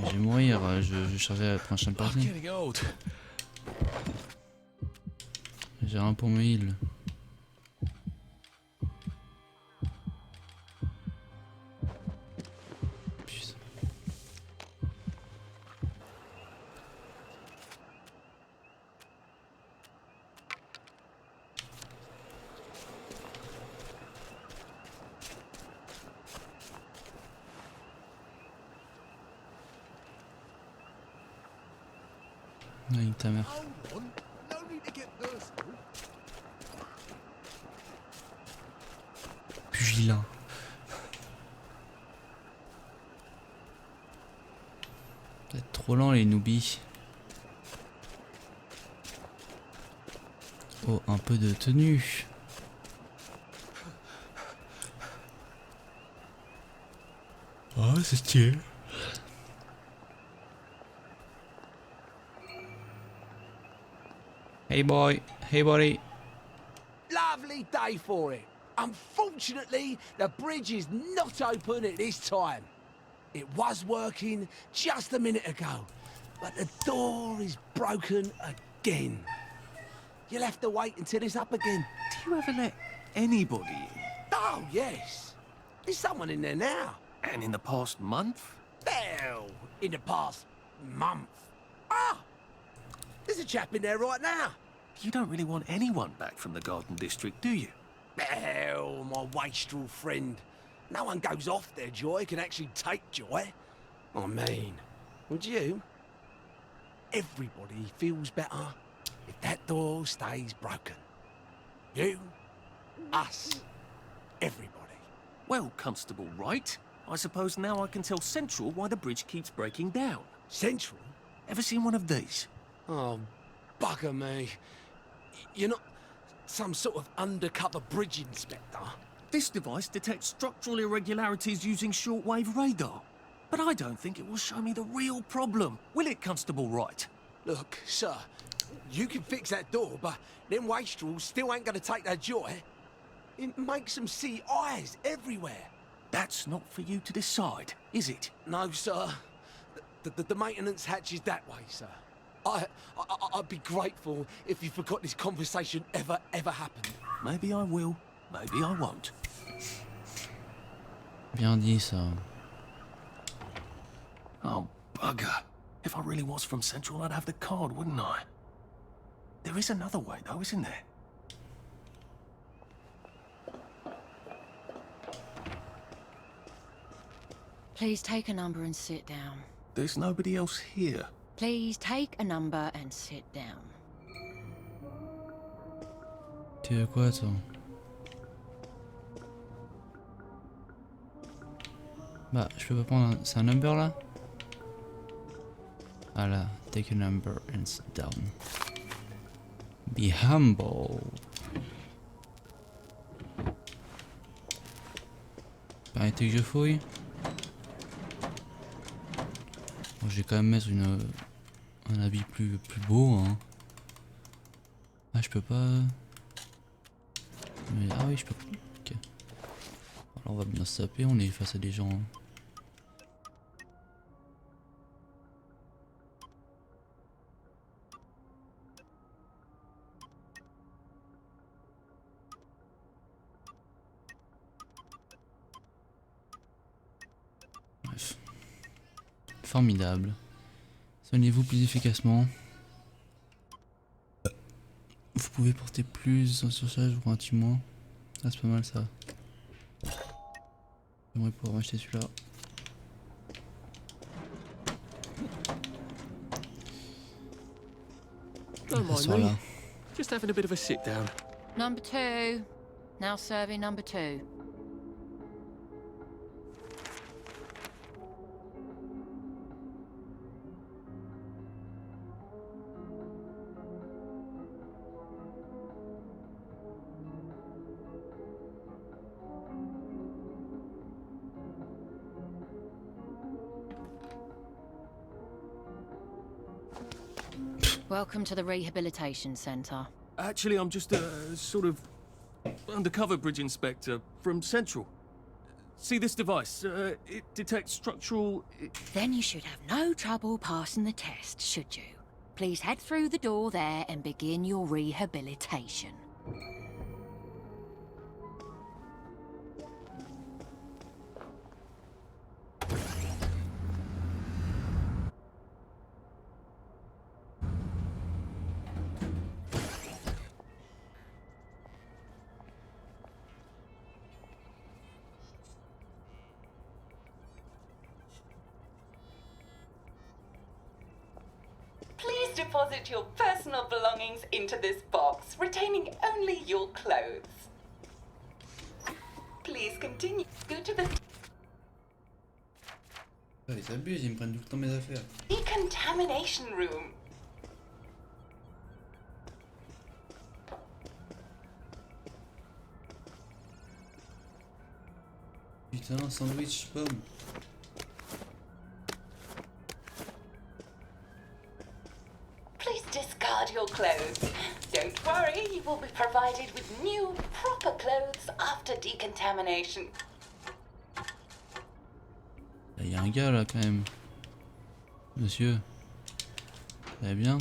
Je vais mourir, je vais charger la prochaine partie. J'ai rien pour me heal. Ouais, ta mère. Hold on. No need to get personal. Pugilin. Vous êtes trop lent les noobies. Oh, un peu de tenue. Oh, c'est stylé. Hey boy, hey buddy. Lovely day for it. Unfortunately, the bridge is not open at this time. It was working just a minute ago, but the door is broken again. You'll have to wait until it's up again. Do you ever let anybody in? Oh, yes. There's someone in there now. And in the past month? Well, in the past month. Ah! There's a chap in there right now. You don't really want anyone back from the Garden District, do you? Well, my wastrel friend. No one goes off their joy can actually take joy. I mean, would you? Everybody feels better if that door stays broken. You, us, everybody. Well, Constable Wright, I suppose now I can tell Central why the bridge keeps breaking down. Central? Ever seen one of these? Oh, bugger me. You're not some sort of undercover bridge inspector? This device detects structural irregularities using shortwave radar. But I don't think it will show me the real problem. Will it, Constable Wright? Look, sir, you can fix that door, but them wastrels still ain't gonna take their joy. It makes them see eyes everywhere. That's not for you to decide, is it? No, sir. The maintenance hatch is that way, sir. I'd be grateful if you forgot this conversation ever happened. Maybe I will, maybe I won't. Bien dit ça. Oh, bugger. If I really was from Central, I'd have the card, wouldn't I? There is another way, though, isn't there? Please take a number and sit down. There's nobody else here. Please take a number and sit down. Tu veux quoi toi? Bah, je peux pas prendre un... C'est un number là? Ah là, take a number and sit down. Be humble. Permettez que je fouille. Bon, je vais quand même mettre un habit plus beau, hein. Ah, je peux pas... Mais, ah oui, je peux... Ok. Alors on va bien se taper, on est face à des gens... hein. Bref. Formidable. Soignez-vous plus efficacement. Vous pouvez porter plus en surcharge ou un petit moins. Ah, c'est pas mal ça. J'aimerais pouvoir m'acheter celui-là. Don't mind me. Là. Just having a bit of a sit down. Number 2. Now serving number 2. Welcome to the Rehabilitation Centre. Actually, I'm just a sort of undercover bridge inspector from Central. See this device? It detects structural... Then you should have no trouble passing the test, should you? Please head through the door there and begin your rehabilitation. Please deposit your personal belongings into this box, retaining only your clothes. Please continue. Go to the Ils abusent, ils me prennent tout le temps mes affaires. decontamination room. Putain, sandwich, pomme. Please discard your clothes. Don't worry, you will be provided with new, proper clothes after decontamination. Il y a un gars là quand même. Monsieur. Ça va bien?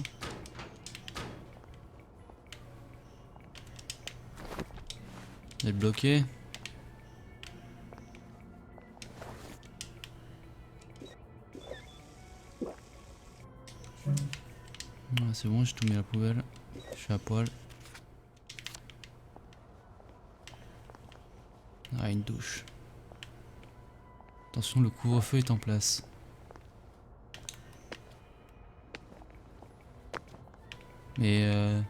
Vous êtes bloqué? Ah, c'est bon, j'ai tout mis à la poubelle. Je suis à poil. Ah, une douche. Attention, le couvre-feu est en place. Mais je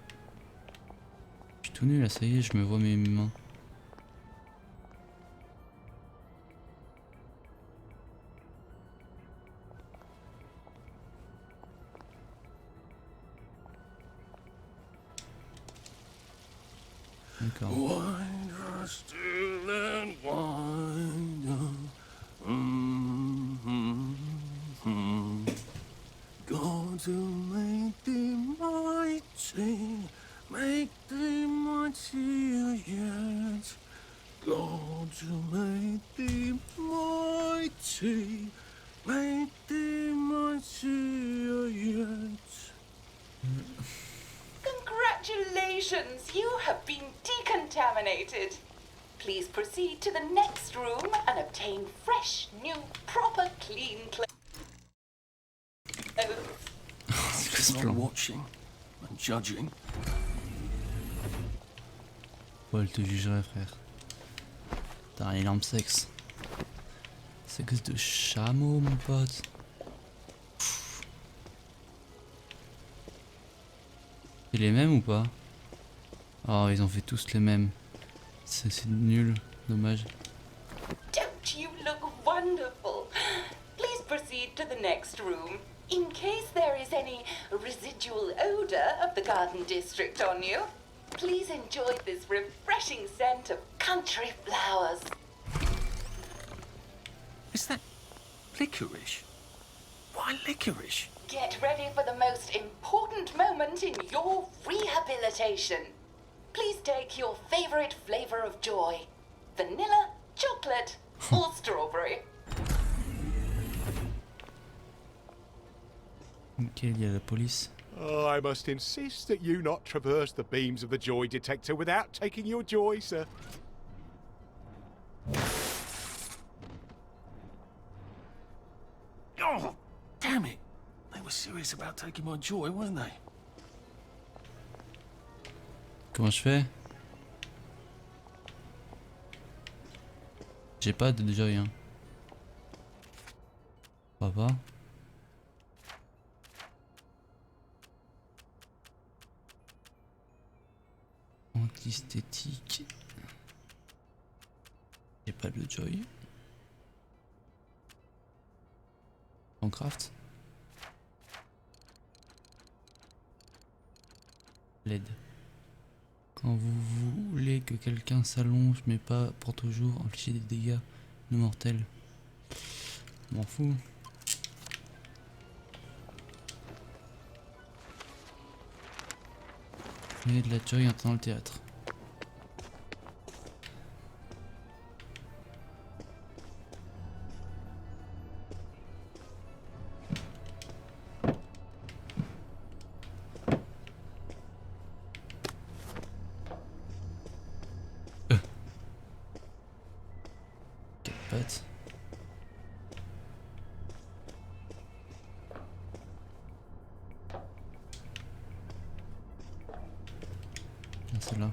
suis tout nu là, ça y est, je me vois mes mains. D'accord. Winder still and winder. God to make thee mighty, make thee mightier yet. God to make thee mighty, make thee mightier yet. Congratulations, you have been decontaminated. Please proceed to the next room and obtain fresh, new, proper, clean clothes. C'est quoi ce I'm plan? watching and judging. Paul te jugerait, frère. T'as un énorme sexe. Sexe de chameau, mon pote. C'est les mêmes ou pas? Oh, ils ont fait tous les mêmes. C'est nul, dommage. Don't you look wonderful? Please proceed to the next room. In case there is any residual odor of the garden district on you, please enjoy this refreshing scent of country flowers. Is that licorice? Why licorice? Get ready for the most important moment in your rehabilitation. Please take your favorite flavor of joy. Vanilla, chocolate, or strawberry. Ok, il y a la police. Oh, I must insist that you not traverse the beams of the joy detector without taking your joy, sir. Oh, damn it. They were serious about taking my joy, weren't they? Comment je fais? J'ai pas de joy, hein. Ça va? Anti-esthétique. J'ai pas de joy. En craft. LED. Quand vous voulez que quelqu'un s'allonge mais pas pour toujours, infliger des dégâts non mortels. M'en fous. Mais de la joy en temps le théâtre. C'est là.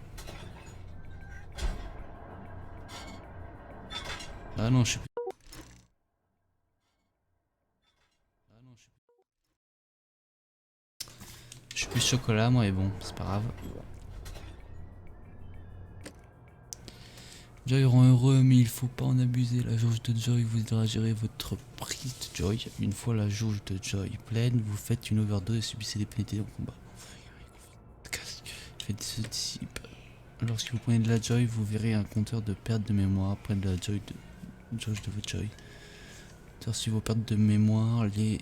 Ah non, je sais plus. Ah non, je sais plus. plus chocolat moi, mais bon, c'est pas grave. Joy rend heureux, mais il faut pas en abuser. La jauge de Joy vous aidera à gérer votre prise de Joy. Une fois la jauge de Joy pleine, vous faites une overdose et subissez des pénalités en combat. Faites se dissipe. Lorsque vous prenez de la Joy, vous verrez un compteur de perte de mémoire près de la jauge de votre Joy. Si vos pertes de mémoire liées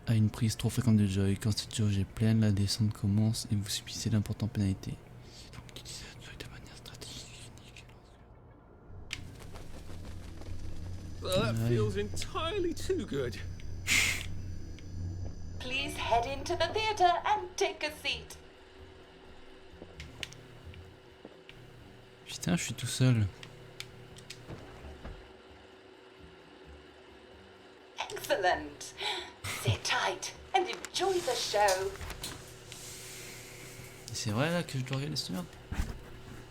à une prise trop fréquente de Joy. Quand cette jauge est pleine, la descente commence et vous subissez d'importantes pénalités. Well, that feels entirely too good. Please head into the theater and take a seat. Putain, je suis tout seul. Excellent. Sit tight and enjoy the show. C'est vrai là que je dois regarder cette merde.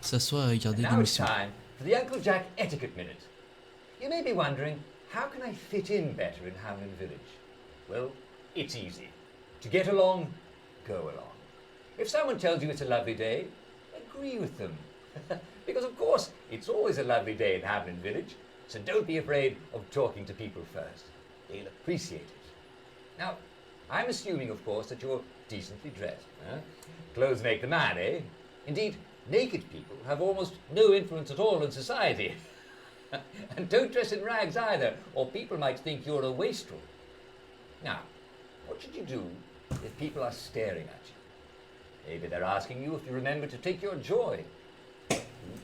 S'asseoir et regarder Now it's l'émission. time for the Uncle Jack etiquette minute. You may be wondering, how can I fit in better in Hamlin Village? Well, it's easy. To get along, go along. If someone tells you it's a lovely day, agree with them. Because of course, it's always a lovely day in Hamlin Village, so don't be afraid of talking to people first. They'll appreciate it. Now, I'm assuming, of course, that you're decently dressed. Huh? Clothes make the man, eh? Indeed, naked people have almost no influence at all in society. And don't dress in rags either, or people might think you're a wastrel. Now, what should you do if people are staring at you? Maybe they're asking you if you remember to take your joy. Who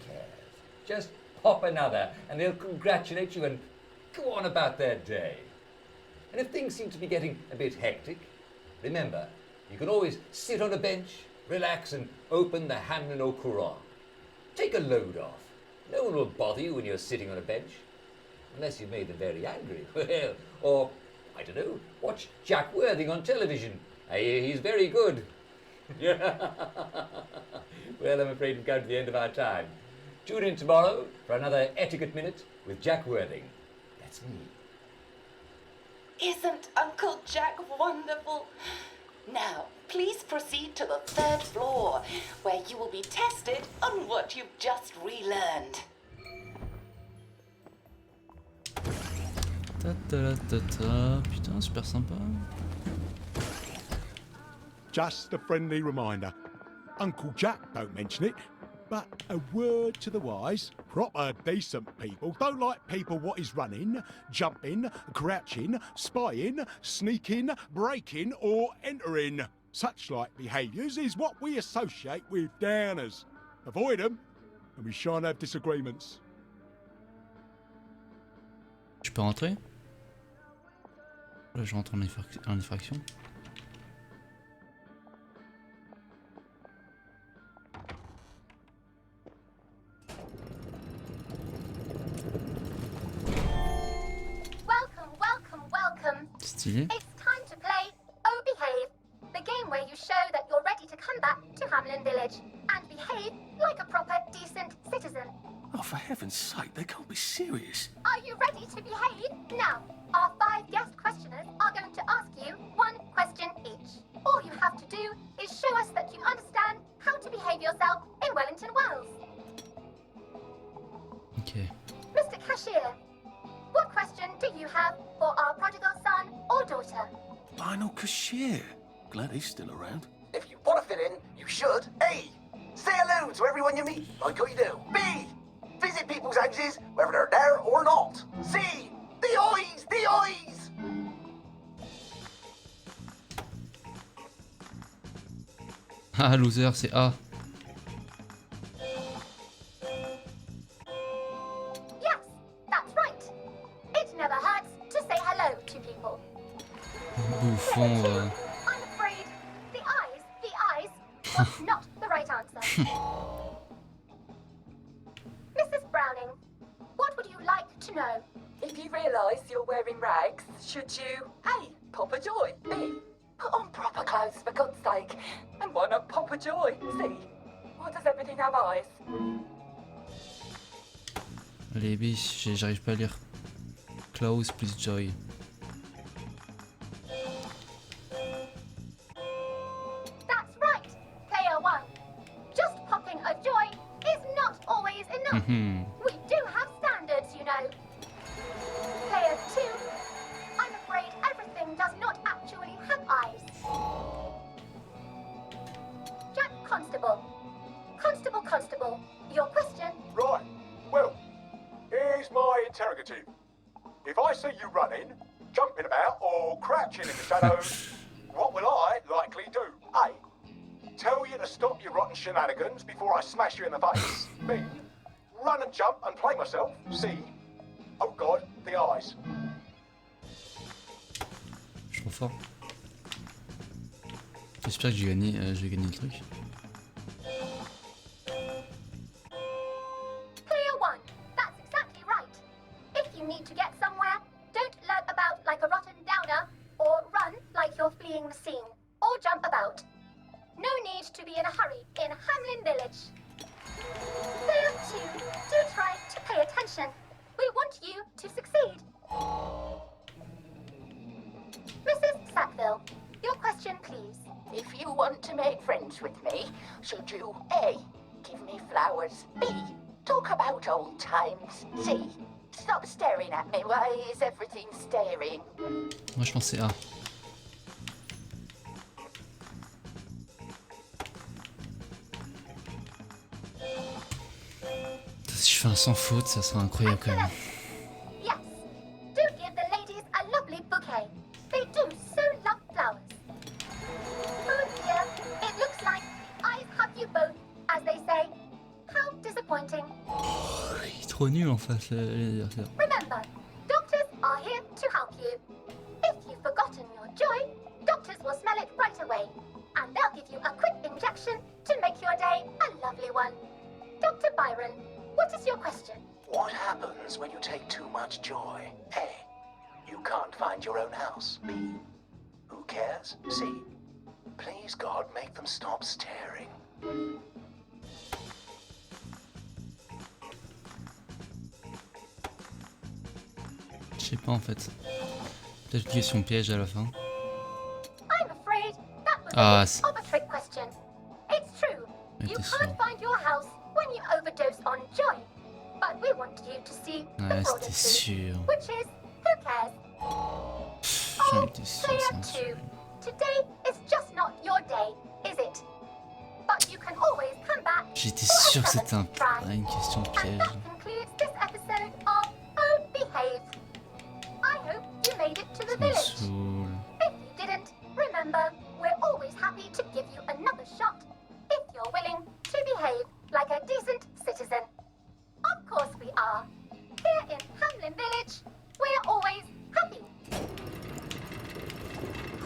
cares? Just pop another, and they'll congratulate you and go on about their day. And if things seem to be getting a bit hectic, remember, you can always sit on a bench, relax, and open the Hamlin au Courant. Take a load off. No one will bother you when you're sitting on a bench. Unless you've made them very angry. Well, or, I don't know, watch Jack Worthing on television. I hear he's very good. Well, I'm afraid we've come to the end of our time. Tune in tomorrow for another Etiquette Minute with Jack Worthing. That's me. Isn't Uncle Jack wonderful? Now, please proceed to the 3rd floor, where you will be tested on what you've just relearned. Putain, super sympa. Just a friendly reminder. Uncle Jack don't mention it, but a word to the wise. Proper decent people don't like people what is running, jumping, crouching, spying, sneaking, breaking or entering. Such like behaviours is what we associate with downers. Avoid them and we shan't have disagreements. Je peux rentrer? Là je rentre en infraction. Stylé. It's time to play Oh Behave, the game where you show that you're ready to come back to Hamlin Village and behave like a proper, decent citizen. Oh, for heaven's sake, they can't be serious. Are you ready to behave? Now, our 5 guest questioners are going to ask you 1 question each. All you have to do is show us that you understand how to behave yourself in Wellington, Wales. Okay. Mr. Cashier, what question do you have for our prodigal son or daughter? Lionel Cashier. Glad he's still around. If you want to fit in, you should. A. Say hello to everyone you meet, like how you do. B. Visit people's houses, whether they're there or not. C. The eyes! The eyes! Ah, loser, c'est A. Yes, that's right. It never hurts to say hello to people. Bouffon, I'm afraid the eyes was not the right answer. Mrs. Browning, what would you like to know? If you realise you're wearing rags, should you A. Pop a joy, B. Put on proper clothes for God's sake, and why not pop a joy, C. Why does everything have eyes? Allez, biche, j'arrive pas à lire. Close plus joy. That's right. my interrogative. If I see you running, jumping about, or crouching in the shadows, what will I likely do? A. Tell you to stop your rotten shenanigans before I smash you in the face. B. Run and jump and play myself. C. Oh God, the eyes. Je suis trop fort. J'espère que je vais gagner le truc. Clear one. That's exactly right. If you need to get somewhere, don't lurk about like a rotten downer, or run like you're fleeing the scene, or jump about. No need to be in a hurry in Hamlin Village. Clear two. Do try to pay attention. We want you to succeed. Mrs. Sackville, your question, please. If you want to make friends with me, should you A. give me flowers, B. talk about old times, C. stop staring at me, why is everything staring? Moi je pensais A. Si je fais un sans faute, ça sera incroyable quand même. Yes. Do give the ladies a lovely bouquet. They do so love flowers. Oh dear, it looks like I have you both, as they say. How disappointing. Il est trop nul en face, l'anniversaire. Remember, doctors are here to help you. If you've forgotten your joy, doctors will smell it right away, and they'll give you a quick injection to make your day a lovely one. Dr. Byron, what is your question? What happens when you take too much joy? A. You can't find your own house. B. Who cares? C. Please God, make them stop staring. Je sais pas en fait. Peut-être une question piège à la fin. I'm afraid that was Ah, a bit of a trick question. It's true. You can't find your house when you overdose on joy. But we want you to see the Ouais, broader c'était truth, sûr. which is, who cares? J'en étais sûr, Player ça. 2, today is just not your day, is it? But you can always come back. J'étais sûr que c'était une question piège. That concludes this episode of Oh Behave. I hope you made it to the Ça me village. saoule. If you didn't, remember, we're always happy to give you another shot if you're willing to behave like a decent citizen. Of course we are. Here in Hamlin Village, we're always happy.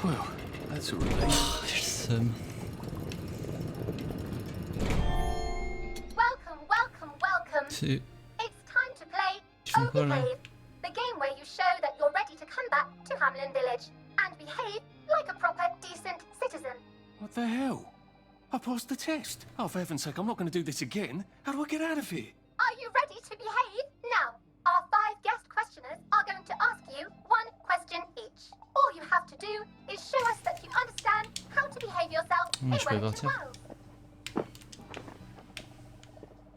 Well, that's a relief. J'ai le seum. Welcome, welcome, welcome. C'est... It's time to play Tu fais Oh quoi là? Behave, the game where you show that you're ready to come back to Hamlin Village and behave like a proper, decent citizen. What the hell? I passed the test. Oh, for heaven's sake, I'm not going to do this again. How do I get out of here? Are you ready to behave? Now, our 5 guest questioners are going to ask you 1 question each. All you have to do is show us that you understand how to behave yourself in Je peux Wellington partir. Wells.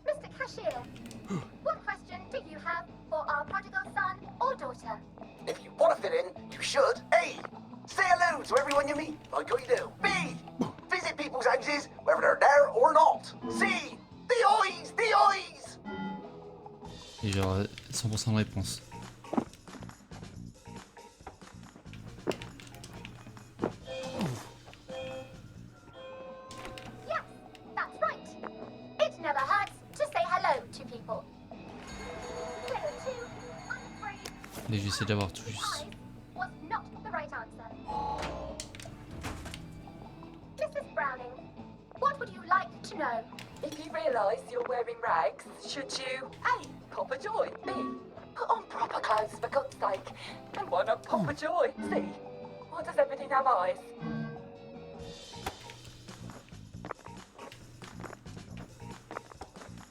Mr. Cashier, what question do you have for our prodigal son or daughter? If you want to fit in, you should. A. Say hello to everyone you meet, like what you do. B. Visit people's houses, whether they're there or not. C. The eyes! The eyes! Et genre 100% de réponse. Yes, that's right. It never hurts to say hello to people. Player 2, I'm afraid Et j'essaie d'avoir tout juste. was not the right answer. Mrs. Browning, what would you like to know? If you realise you're wearing rags, should you A. pop a joy, B. put on proper clothes for God's sake, and why not pop a joy, C. why does everything have eyes?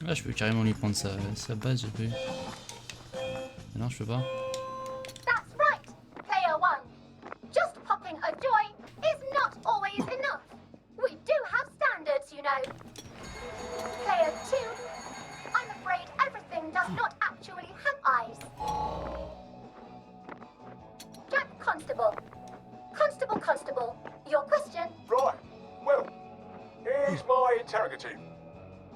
Là, je peux carrément lui prendre sa base, j'ai vu. Non, je peux pas. That's right, player 1. Just popping a joy is not always enough. We do have standards, you know. Player 2, I'm afraid everything does not actually have eyes. Jack Constable. Constable, your question. Right, well, here's my interrogative.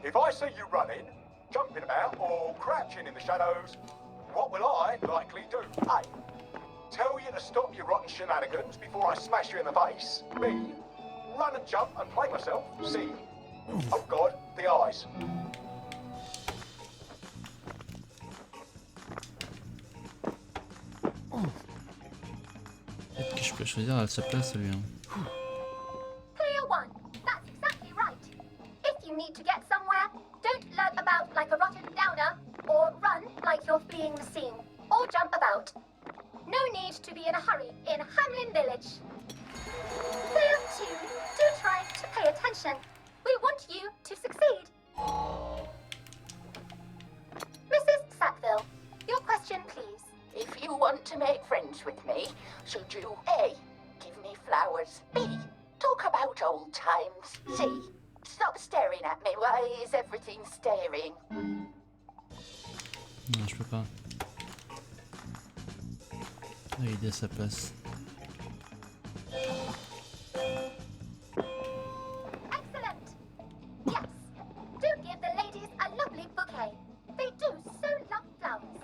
If I see you running, jumping about, or crouching in the shadows, what will I likely do? A. Tell you to stop your rotten shenanigans before I smash you in the face. B. Run and jump and play myself. C. Oh God, the eyes. Peut-être que je peux choisir à sa place celui-là. Clear one. That's exactly right. If you need to get somewhere, don't lurk about like a rotten downer, or run like you're fleeing the scene, or jump about. No need to be in a hurry in Hamlin Village. Clear two. Do try to pay attention. We want you to succeed. Mrs. Sackville, your question, please. If you want to make friends with me, should you A. give me flowers, B. talk about old times, C. stop staring at me, why is everything staring? Non, je peux pas. Il est à sa place. Excellent. Yes. Do give the ladies a lovely bouquet. They do so love flowers.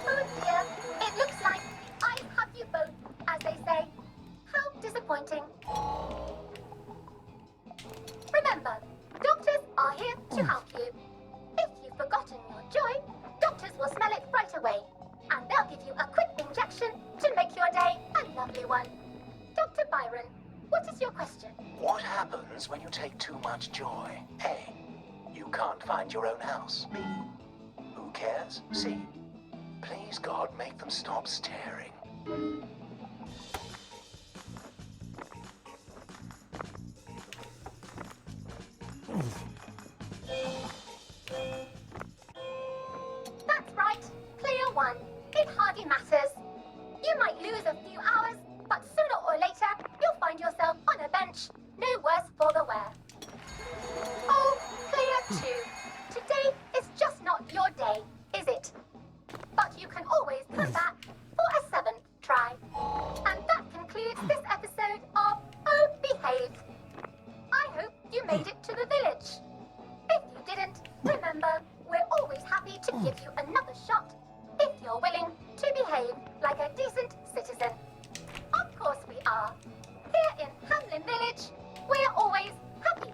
Oh dear, it looks like the eyes have you both, as they say. How disappointing. Remember, doctors are here to help you. If you've forgotten your joy, doctors will smell it right away. And they'll give you a quick injection to make your day a lovely one. Dr. Byron, what is your question? What happens when you take too much joy? A. You can't find your own house. B. Who cares? C. Please God, make them stop staring. That's right. Clear one. It hardly matters. You might lose a few hours, but sooner or later, you'll find yourself on a bench, no worse for the wear. Oh, clear two. Today is just not your day, is it? But you can always come back for a seventh try. And that concludes this episode of Oh Behave. I hope you made it to the village. If you didn't, remember, we're always happy to give you another shot if you're willing to behave like a decent citizen. Of course we are. Here in Hamlin Village, we're always happy.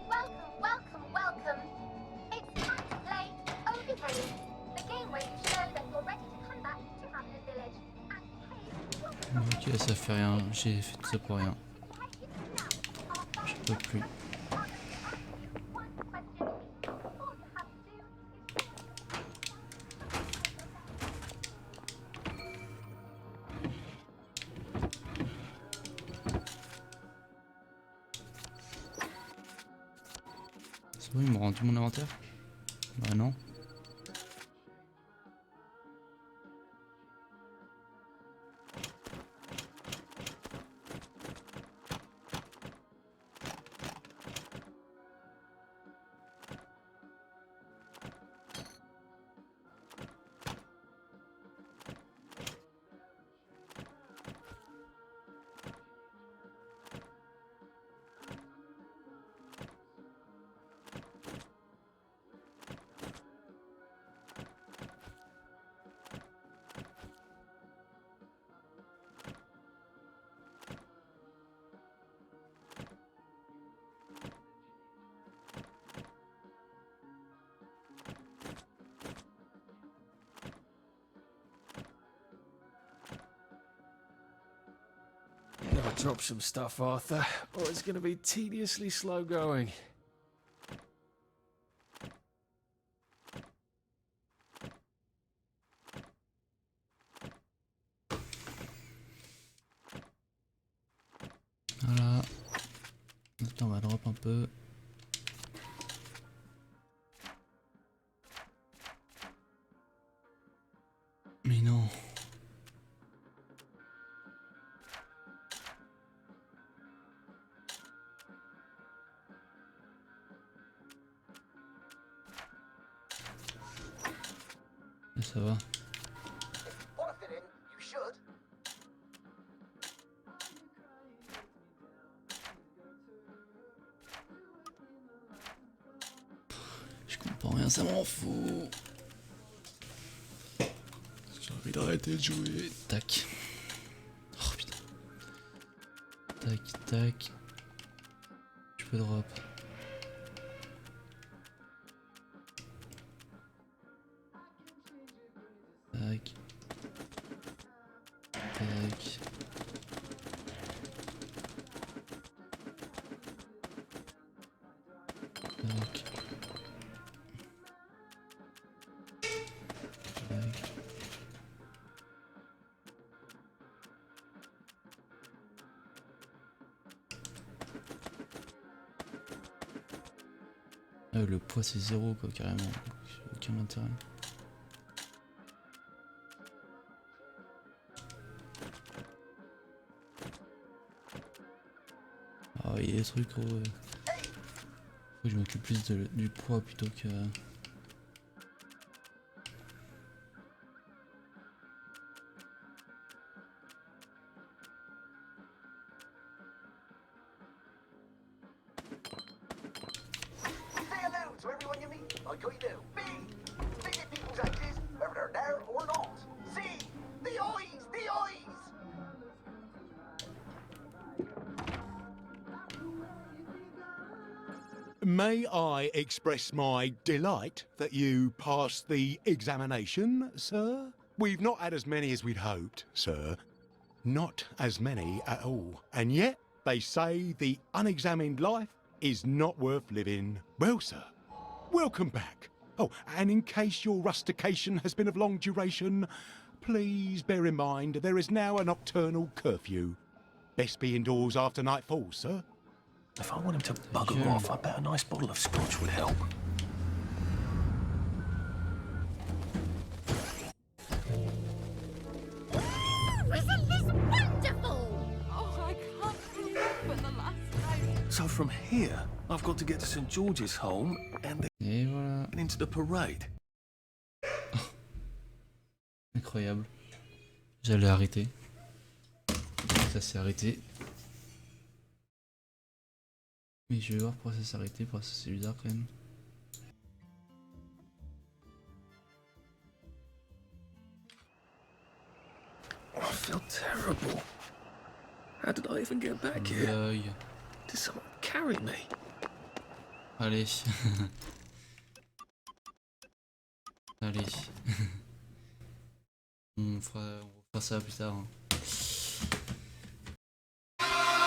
Welcome, welcome, welcome. It's time to play Oh Behave, the game where you show that you're ready to come back to Hamlin Village and behave. Ok, ça fait rien. J'ai fait tout ça pour rien. Je peux plus. C'est bon, il me rend tout mon inventaire? Bah non. Never drop some stuff, Arthur, or it's going to be tediously slow going. Voilà. Attends, on va drop un peu. Mais non. Ça va. Want to fit in? You should. J'entends rien, ça m'en fout. J'ai envie d'arrêter de jouer. Tac. Oh putain. Tac, tac. Je peux drop. Tac. Tac. Tac. Le poids c'est 0 quoi carrément, aucun intérêt. Ah il y a des trucs gros. Faut que je m'occupe plus du poids plutôt que... May I express my delight that you passed the examination, sir? We've not had as many as we'd hoped, sir. Not as many at all. And yet, they say the unexamined life is not worth living. Well, sir, welcome back. Oh, and in case your rustication has been of long duration, please bear in mind there is now a nocturnal curfew. Best be indoors after nightfall, sir. If I want him to bugger off, I bet a nice bottle of scotch would help. Isn't this wonderful? Oh, I can't remember the last time. So from here, I've got to get to St. George's Home and then into the parade. Incroyable. J'allais arrêter. Ça s'est arrêté. Mais je vais voir pourquoi ça s'est arrêté, parce que c'est bizarre quand même. I feel terrible. How did I even get back here? Did someone carry me? Allez. Allez. On fera ça plus tard. Hein.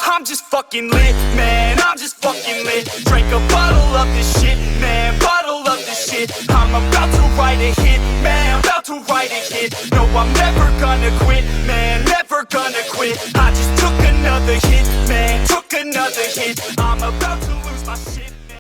I'm just fucking lit, man, I'm just fucking lit. Drink a bottle of this shit, man, bottle of this shit. I'm about to write a hit, man, about to write a hit. No, I'm never gonna quit, man, never gonna quit. I just took another hit, man, took another hit. I'm about to lose my shit.